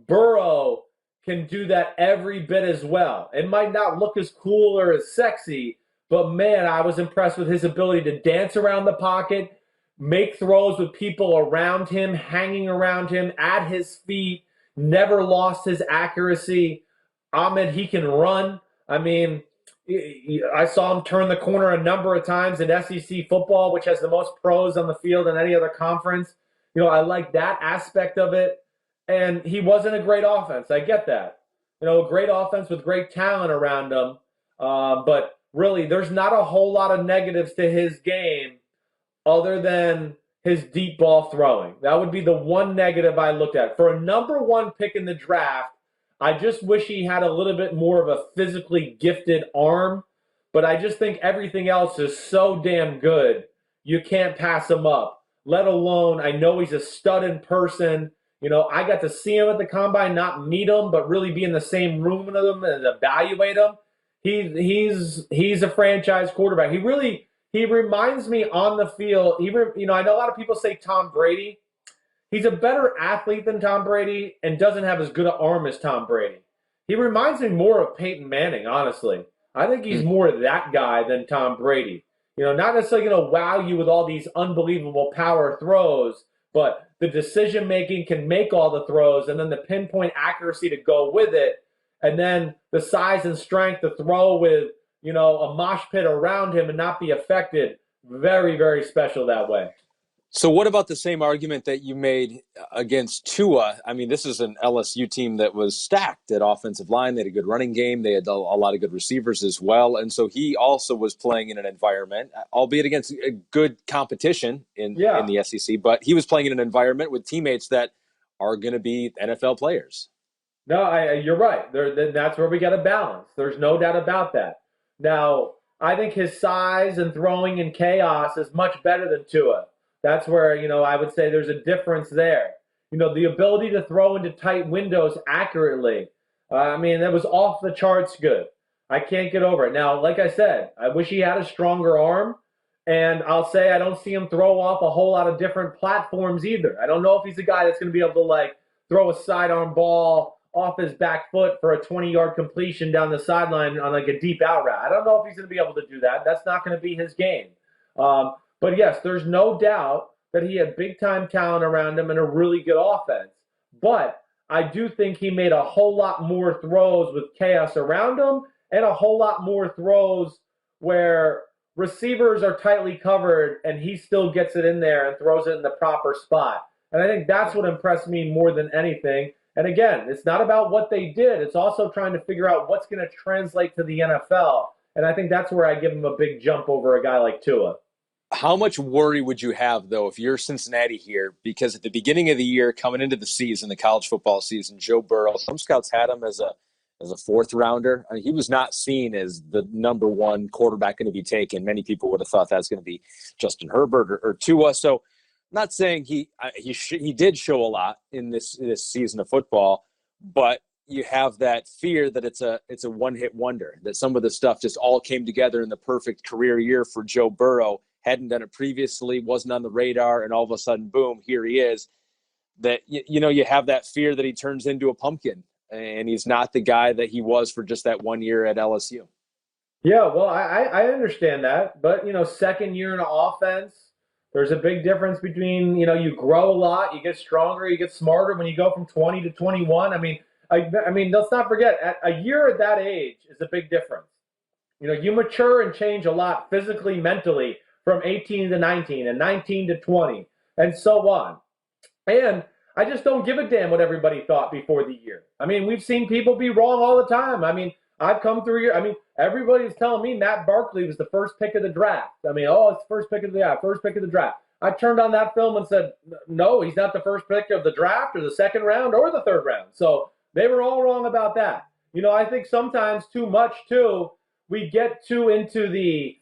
Burrow can do that every bit as well. It might not look as cool or as sexy, but, man, I was impressed with his ability to dance around the pocket, make throws with people around him, hanging around him, at his feet, never lost his accuracy. Ahmed, he can run. I saw him turn the corner a number of times in SEC football, which has the most pros on the field in any other conference. I like that aspect of it. And he wasn't a great offense. I get that. A great offense with great talent around him. But really, there's not a whole lot of negatives to his game other than his deep ball throwing. That would be the one negative I looked at. For a number 1 pick in the draft, I just wish he had a little bit more of a physically gifted arm. But I just think everything else is so damn good, you can't pass him up. Let alone, I know he's a stud in person. I got to see him at the Combine, not meet him, but really be in the same room with him and evaluate him. He's a franchise quarterback. He reminds me on the field. I know a lot of people say Tom Brady. He's a better athlete than Tom Brady and doesn't have as good an arm as Tom Brady. He reminds me more of Peyton Manning, honestly. I think he's more that guy than Tom Brady. Not necessarily going to wow you with all these unbelievable power throws, but the decision-making can make all the throws, and then the pinpoint accuracy to go with it, and then the size and strength to throw with a mosh pit around him and not be affected. Very, very special that way. So what about the same argument that you made against Tua? I mean, this is an LSU team that was stacked at offensive line. They had a good running game. They had a lot of good receivers as well. And so he also was playing in an environment, albeit against a good competition in the SEC, but he was playing in an environment with teammates that are going to be NFL players. No, you're right. That's where we got to balance. There's no doubt about that. Now, I think his size and throwing in chaos is much better than Tua. That's where, I would say there's a difference there. The ability to throw into tight windows accurately. That was off the charts good. I can't get over it. Now, like I said, I wish he had a stronger arm. And I'll say I don't see him throw off a whole lot of different platforms either. I don't know if he's a guy that's going to be able to, throw a sidearm ball off his back foot for a 20-yard completion down the sideline on, a deep out route. I don't know if he's going to be able to do that. That's not going to be his game. But yes, there's no doubt that he had big-time talent around him and a really good offense. But I do think he made a whole lot more throws with chaos around him and a whole lot more throws where receivers are tightly covered and he still gets it in there and throws it in the proper spot. And I think that's what impressed me more than anything. And again, it's not about what they did. It's also trying to figure out what's going to translate to the NFL. And I think that's where I give him a big jump over a guy like Tua. How much worry would you have, though, if you're Cincinnati here? Because at the beginning of the year, coming into the season, the college football season, Joe Burrow, some scouts had him as a fourth rounder. I mean, he was not seen as the number one quarterback going to be taken. Many people would have thought that's going to be Justin Herbert or Tua. So I'm not saying he did show a lot in this season of football, but you have that fear that it's a one-hit wonder, that some of the stuff just all came together in the perfect career year for Joe Burrow. Hadn't done it previously, wasn't on the radar, and all of a sudden, boom, here he is. That you have that fear that he turns into a pumpkin, and he's not the guy that he was for just that 1 year at LSU. Yeah, well, I understand that, but second year in offense, there's a big difference between you grow a lot, you get stronger, you get smarter when you go from 20 to 21. I mean, let's not forget, a year at that age is a big difference. You mature and change a lot physically, mentally, from 18 to 19 and 19 to 20 and so on. And I just don't give a damn what everybody thought before the year. I mean, we've seen people be wrong all the time. I mean, I've come through here. I mean, everybody's telling me Matt Barkley was the first pick of the draft. I mean, it's the first pick of the draft. I turned on that film and said, no, he's not the first pick of the draft or the second round or the third round. So they were all wrong about that. I think sometimes too much too, we get too into the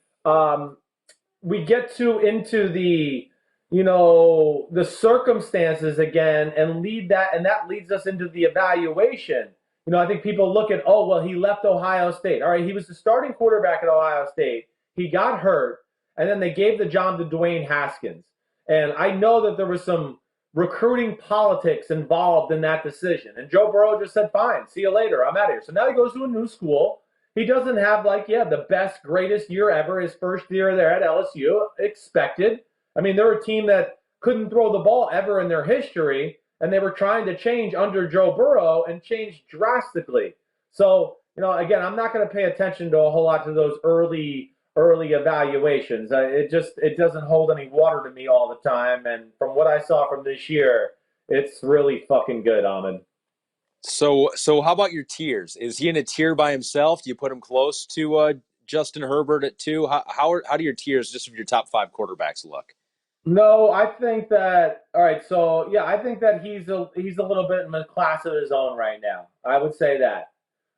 the circumstances again and that leads us into the evaluation. I think people look at, he left Ohio State. All right, he was the starting quarterback at Ohio State. He got hurt, and then they gave the job to Dwayne Haskins. And I know that there was some recruiting politics involved in that decision. And Joe Burrow just said, fine, see you later, I'm out of here. So now he goes to a new school. He doesn't have the best, greatest year ever. His first year there at LSU, expected. I mean, they're a team that couldn't throw the ball ever in their history, and they were trying to change under Joe Burrow and change drastically. So, again, I'm not going to pay attention to a whole lot to those early evaluations. It doesn't hold any water to me all the time. And from what I saw from this year, it's really fucking good, Ahmed. So how about your tiers? Is he in a tier by himself? Do you put him close to Justin Herbert at 2? How do your tiers, just of your top 5 quarterbacks, look? No, I think that – all right, so, yeah, I think that he's a little bit in a class of his own right now. I would say that.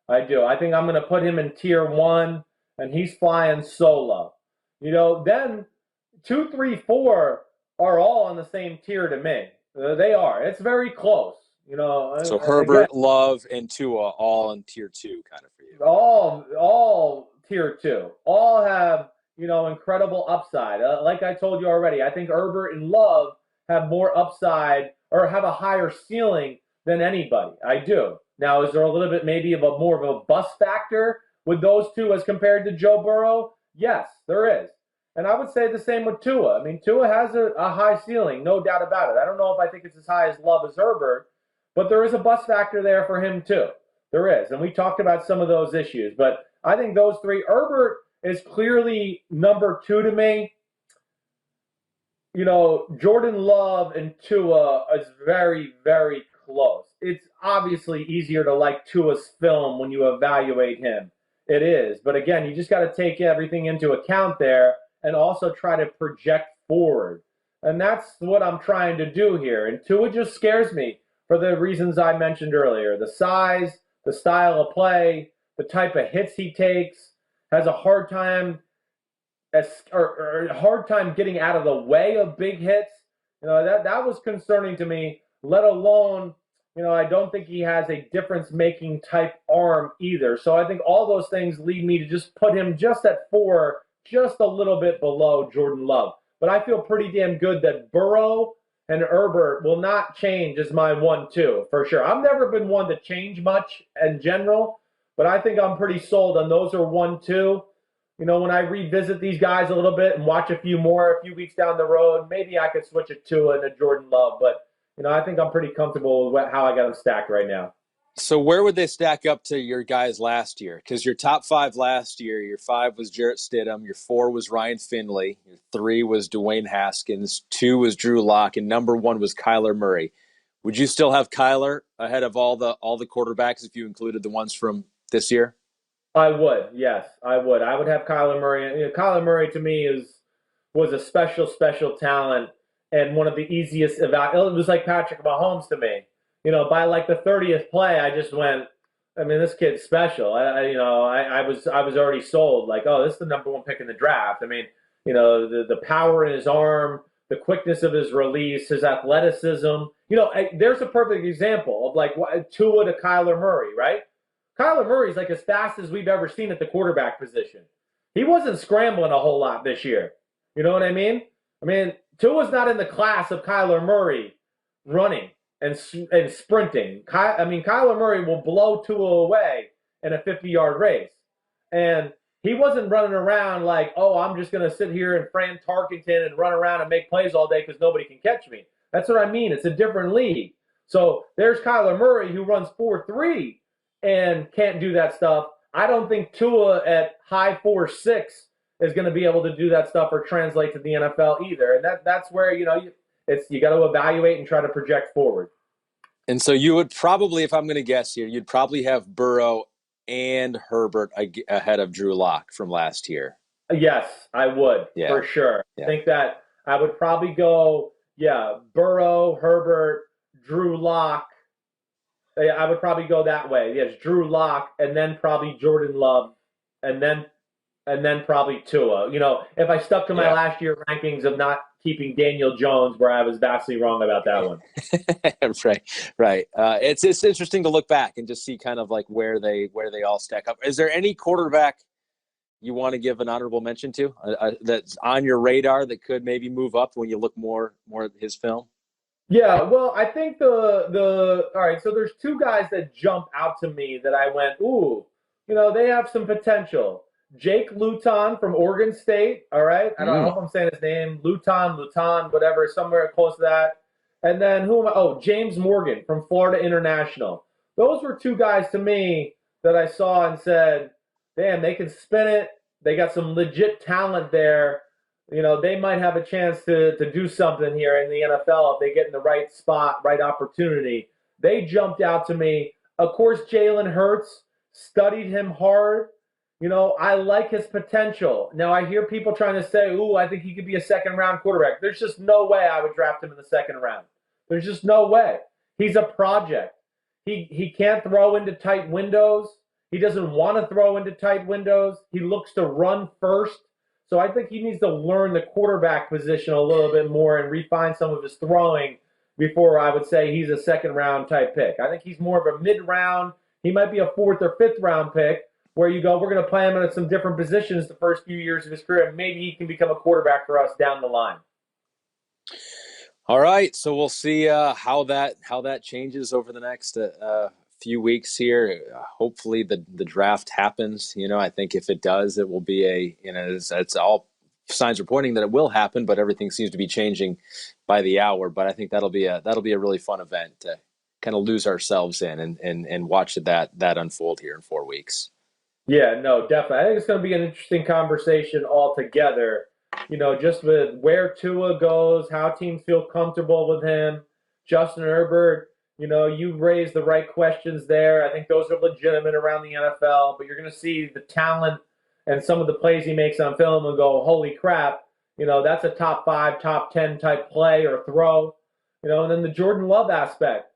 I do. I think I'm going to put him in tier 1, and he's flying solo. Then 2, 3, 4 are all on the same tier to me. They are. It's very close. So Herbert, again, Love, and Tua all in tier 2 kind of for you. All tier 2. All have – incredible upside. Like I told you already, I think Herbert and Love have more upside or have a higher ceiling than anybody. I do. Now, is there a little bit maybe of more of a bust factor with those two as compared to Joe Burrow? Yes, there is. And I would say the same with Tua. I mean, Tua has a high ceiling, no doubt about it. I don't know if I think it's as high as Love as Herbert, but there is a bust factor there for him too. There is. And we talked about some of those issues. But I think those three. Herbert is clearly number 2 to me. Jordan Love and Tua is very, very close. It's obviously easier to like Tua's film when you evaluate him. It is. But again, you just got to take everything into account there and also try to project forward. And that's what I'm trying to do here. And Tua just scares me for the reasons I mentioned earlier. The size, the style of play, the type of hits he takes, has a hard time getting out of the way of big hits. That was concerning to me, let alone, I don't think he has a difference-making type arm either. So I think all those things lead me to just put him just at 4, just a little bit below Jordan Love. But I feel pretty damn good that Burrow and Herbert will not change as my 1-2 for sure. I've never been one to change much in general, but I think I'm pretty sold on those are 1-2. When I revisit these guys a little bit and watch a few weeks down the road, maybe I could switch it to a Jordan Love. But, I think I'm pretty comfortable with how I got them stacked right now. So where would they stack up to your guys last year? Because your top 5 last year, your 5 was Jarrett Stidham, your 4 was Ryan Finley, your 3 was Dwayne Haskins, 2 was Drew Lock, and number 1 was Kyler Murray. Would you still have Kyler ahead of all the quarterbacks if you included the ones from this year? I would, yes, I would. I would have Kyler Murray. Kyler Murray to me was a special, special talent and one of the easiest. It was like Patrick Mahomes to me. By like the 30th play, I just went, this kid's special. I was already sold. Like, oh, this is the number 1 pick in the draft. The power in his arm, the quickness of his release, his athleticism. There's a perfect example of like Tua to Kyler Murray, right? Kyler Murray's like as fast as we've ever seen at the quarterback position. He wasn't scrambling a whole lot this year. You know what I mean? Tua's not in the class of Kyler Murray running and sprinting. Kyler Murray will blow Tua away in a 50-yard race. And he wasn't running around like, oh, I'm just going to sit here in Fran Tarkenton and run around and make plays all day because nobody can catch me. That's what I mean. It's a different league. So there's Kyler Murray who runs 4.3 and can't do that stuff. I don't think Tua at high 4.6 is going to be able to do that stuff or translate to the NFL either. And that's where, you got to evaluate and try to project forward. And so you would probably, if I'm going to guess here, you'd probably have Burrow and Herbert ahead of Drew Lock from last year. Yes, I would, for sure. Yeah. I think that I would probably go, Burrow, Herbert, Drew Lock. I would probably go that way. Yes, Drew Lock, and then probably Jordan Love, and then probably Tua. If I stuck to my last year rankings of not keeping Daniel Jones, where I was vastly wrong about that one. Right. It's interesting to look back and just see kind of like where they all stack up. Is there any quarterback you want to give an honorable mention to that's on your radar that could maybe move up when you look more at his film? Yeah, well, I think all right, so there's 2 guys that jump out to me that I went, ooh, they have some potential. Jake Luton from Oregon State, all right? I don't know if I'm saying his name, Luton, whatever, somewhere close to that. And then who am I? Oh, James Morgan from Florida International. Those were 2 guys to me that I saw and said, damn, they can spin it. They got some legit talent there. They might have a chance to do something here in the NFL if they get in the right spot, right opportunity. They jumped out to me. Of course, Jalen Hurts, studied him hard. I like his potential. Now, I hear people trying to say, ooh, I think he could be a second-round quarterback. There's just no way I would draft him in the second round. There's just no way. He's a project. He can't throw into tight windows. He doesn't want to throw into tight windows. He looks to run first. So I think he needs to learn the quarterback position a little bit more and refine some of his throwing before I would say he's a second-round type pick. I think he's more of a mid-round. He might be a 4th or 5th-round pick where you go, we're going to play him in some different positions the first few years of his career, and maybe he can become a quarterback for us down the line. All right, so we'll see how that changes over the next few weeks here. Hopefully the draft happens. I think if it does, it will be it's all signs are pointing that it will happen, but everything seems to be changing by the hour. But I think that'll be a really fun event to kind of lose ourselves in and watch that unfold here in 4 weeks. Yeah, no, definitely. I think it's going to be an interesting conversation altogether. Just with where Tua goes, how teams feel comfortable with him. Justin Herbert, you raised the right questions there. I think those are legitimate around the NFL, but you're going to see the talent and some of the plays he makes on film and go, holy crap, that's a top 5, top 10 type play or throw. And then the Jordan Love aspect.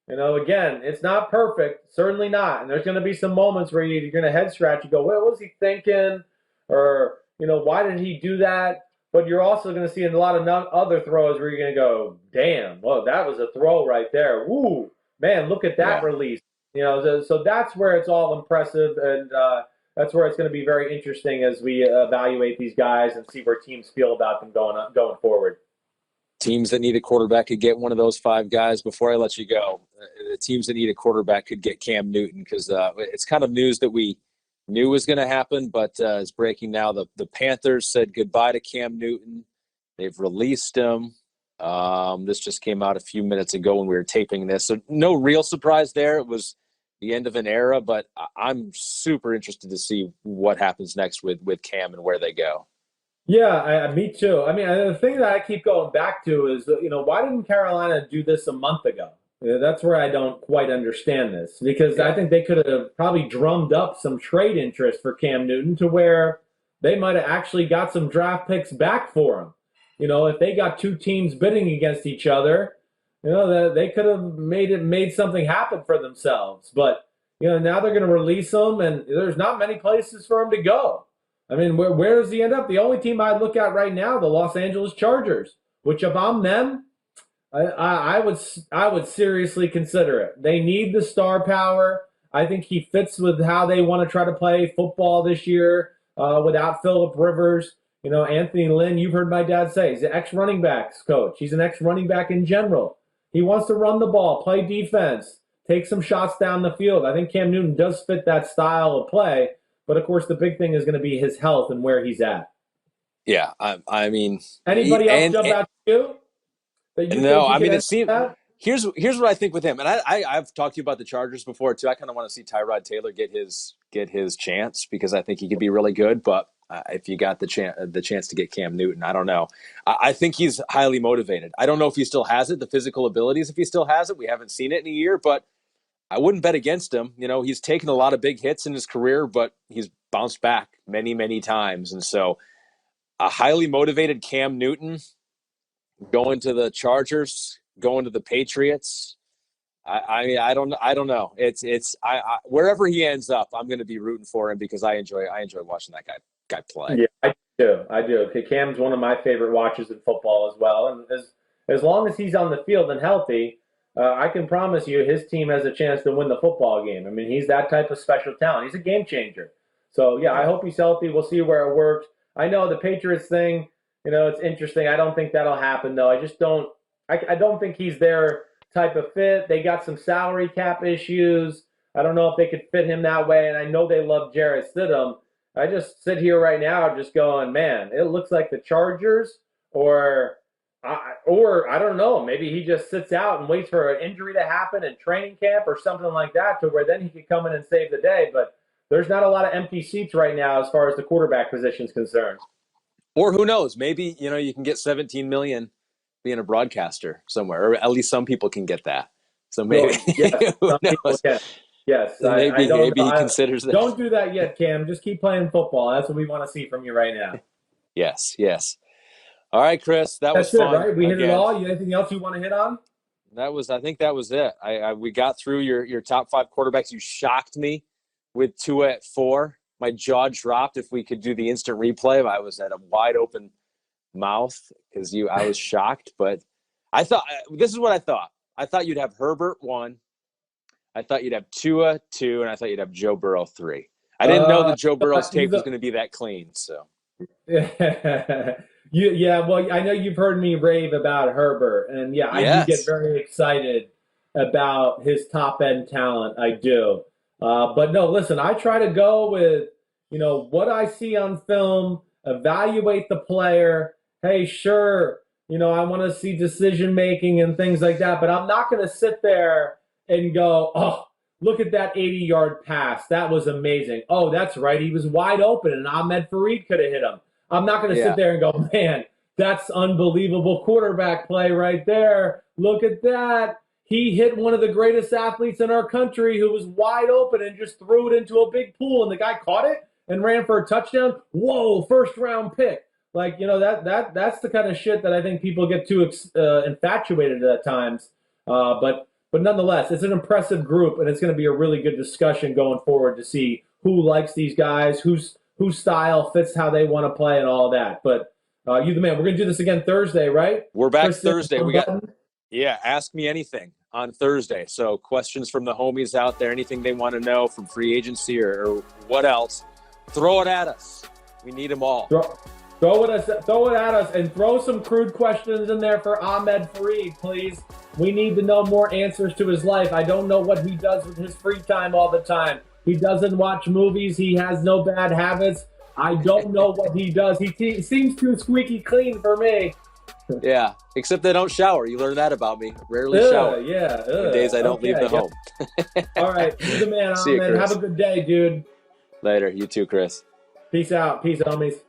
Again, it's not perfect, certainly not. And there's going to be some moments where you're going to head scratch. You go, what was he thinking? Or, why did he do that? But you're also going to see a lot of other throws where you're going to go, damn, well, that was a throw right there. Woo, man, look at that release. So that's where it's all impressive. And that's where it's going to be very interesting as we evaluate these guys and see where teams feel about them going forward. Teams that need a quarterback could get one of those 5 guys. Before I let you go, the teams that need a quarterback could get Cam Newton, because it's kind of news that we knew was going to happen, but it's breaking now. The Panthers said goodbye to Cam Newton. They've released him. This just came out a few minutes ago when we were taping this. So no real surprise there. It was the end of an era, but I'm super interested to see what happens next with Cam and where they go. Yeah, me too. I mean, the thing that I keep going back to is, why didn't Carolina do this a month ago? That's where I don't quite understand this, because I think they could have probably drummed up some trade interest for Cam Newton to where they might have actually got some draft picks back for him. If they got 2 teams bidding against each other, they could have made something happen for themselves. But, now they're going to release him, and there's not many places for him to go. I mean, where does he end up? The only team I'd look at right now, the Los Angeles Chargers, which if I'm them, I would seriously consider it. They need the star power. I think he fits with how they want to try to play football this year without Phillip Rivers. Anthony Lynn, you've heard my dad say, he's an ex-running backs coach. He's an ex-running back in general. He wants to run the ball, play defense, take some shots down the field. I think Cam Newton does fit that style of play. But, of course, the big thing is going to be his health and where he's at. Yeah, I mean. Anybody else jump out to you? No, I mean, it seems. Here's what I think with him, and I've talked to you about the Chargers before too. I kind of want to see Tyrod Taylor get his chance, because I think he could be really good. But if you got the chance to get Cam Newton, I don't know. I think he's highly motivated. I don't know if he still has it, the physical abilities. If he still has it, we haven't seen it in a year, but I wouldn't bet against him. He's taken a lot of big hits in his career, but he's bounced back many, many times. And so a highly motivated Cam Newton going to the Chargers, going to the Patriots. I don't know. It's wherever he ends up, I'm going to be rooting for him, because I enjoy watching that guy play. Yeah, I do. Okay, Cam's one of my favorite watches in football as well. And as long as he's on the field and healthy, I can promise you his team has a chance to win the football game. I mean, he's that type of special talent. He's a game changer. So, yeah, I hope he's healthy. We'll see where it works. I know the Patriots thing, it's interesting. I don't think that'll happen, though. I don't think he's their type of fit. They got some salary cap issues. I don't know if they could fit him that way. And I know they love Jarrett Stidham. I just sit here right now just going, man, it looks like the Chargers or I don't know, maybe he just sits out and waits for an injury to happen in training camp or something like that, to where then he could come in and save the day. But there's not a lot of empty seats right now as far as the quarterback position is concerned. Or who knows? Maybe you can get $17 million being a broadcaster somewhere, or at least some people can get that. So maybe who knows? Yes, so maybe he considers that. Don't do that yet, Cam. Just keep playing football. That's what we want to see from you right now. Yes. All right, Chris, that's fun. That's it, right? We hit it all. Anything else you want to hit on? I think that was it. We got through your top 5 quarterbacks. You shocked me with Tua at 4. My jaw dropped. If we could do the instant replay, I was at a wide open mouth because I was shocked. But I thought this is what I thought. I thought you'd have Herbert 1. I thought you'd have Tua 2, and I thought you'd have Joe Burrow 3. I didn't know that Joe Burrow's tape was going to be that clean. So. Well, I know you've heard me rave about Herbert, and I do get very excited about his top-end talent. I do. But no, listen, I try to go with, what I see on film, evaluate the player. Hey, sure, I want to see decision-making and things like that, but I'm not going to sit there and go, oh, look at that 80-yard pass. That was amazing. Oh, that's right. He was wide open, and Ahmed could have hit him. I'm not going to sit there and go, man, that's unbelievable quarterback play right there. Look at that. He hit one of the greatest athletes in our country who was wide open and just threw it into a big pool, and the guy caught it and ran for a touchdown. Whoa, first-round pick. Like, that's the kind of shit that I think people get too infatuated at times. But nonetheless, it's an impressive group, and it's going to be a really good discussion going forward to see who likes these guys, whose style fits how they want to play, and all that. But you the man. We're going to do this again Thursday, right? We're back Thursday. We got Ask Me Anything on Thursday. So questions from the homies out there, anything they want to know from free agency or what else, throw it at us. We need them all. Throw it at us, and throw some crude questions in there for Ahmed Fareed, please. We need to know more answers to his life. I don't know what he does with his free time all the time. He doesn't watch movies. He has no bad habits. I don't know what he does. He seems too squeaky clean for me. Yeah, except they don't shower. You learned that about me. Rarely shower. Yeah. The days I don't leave the home. All right. You're the man, See you, Ahmed. Chris. Have a good day, dude. Later. You too, Chris. Peace out. Peace, homies.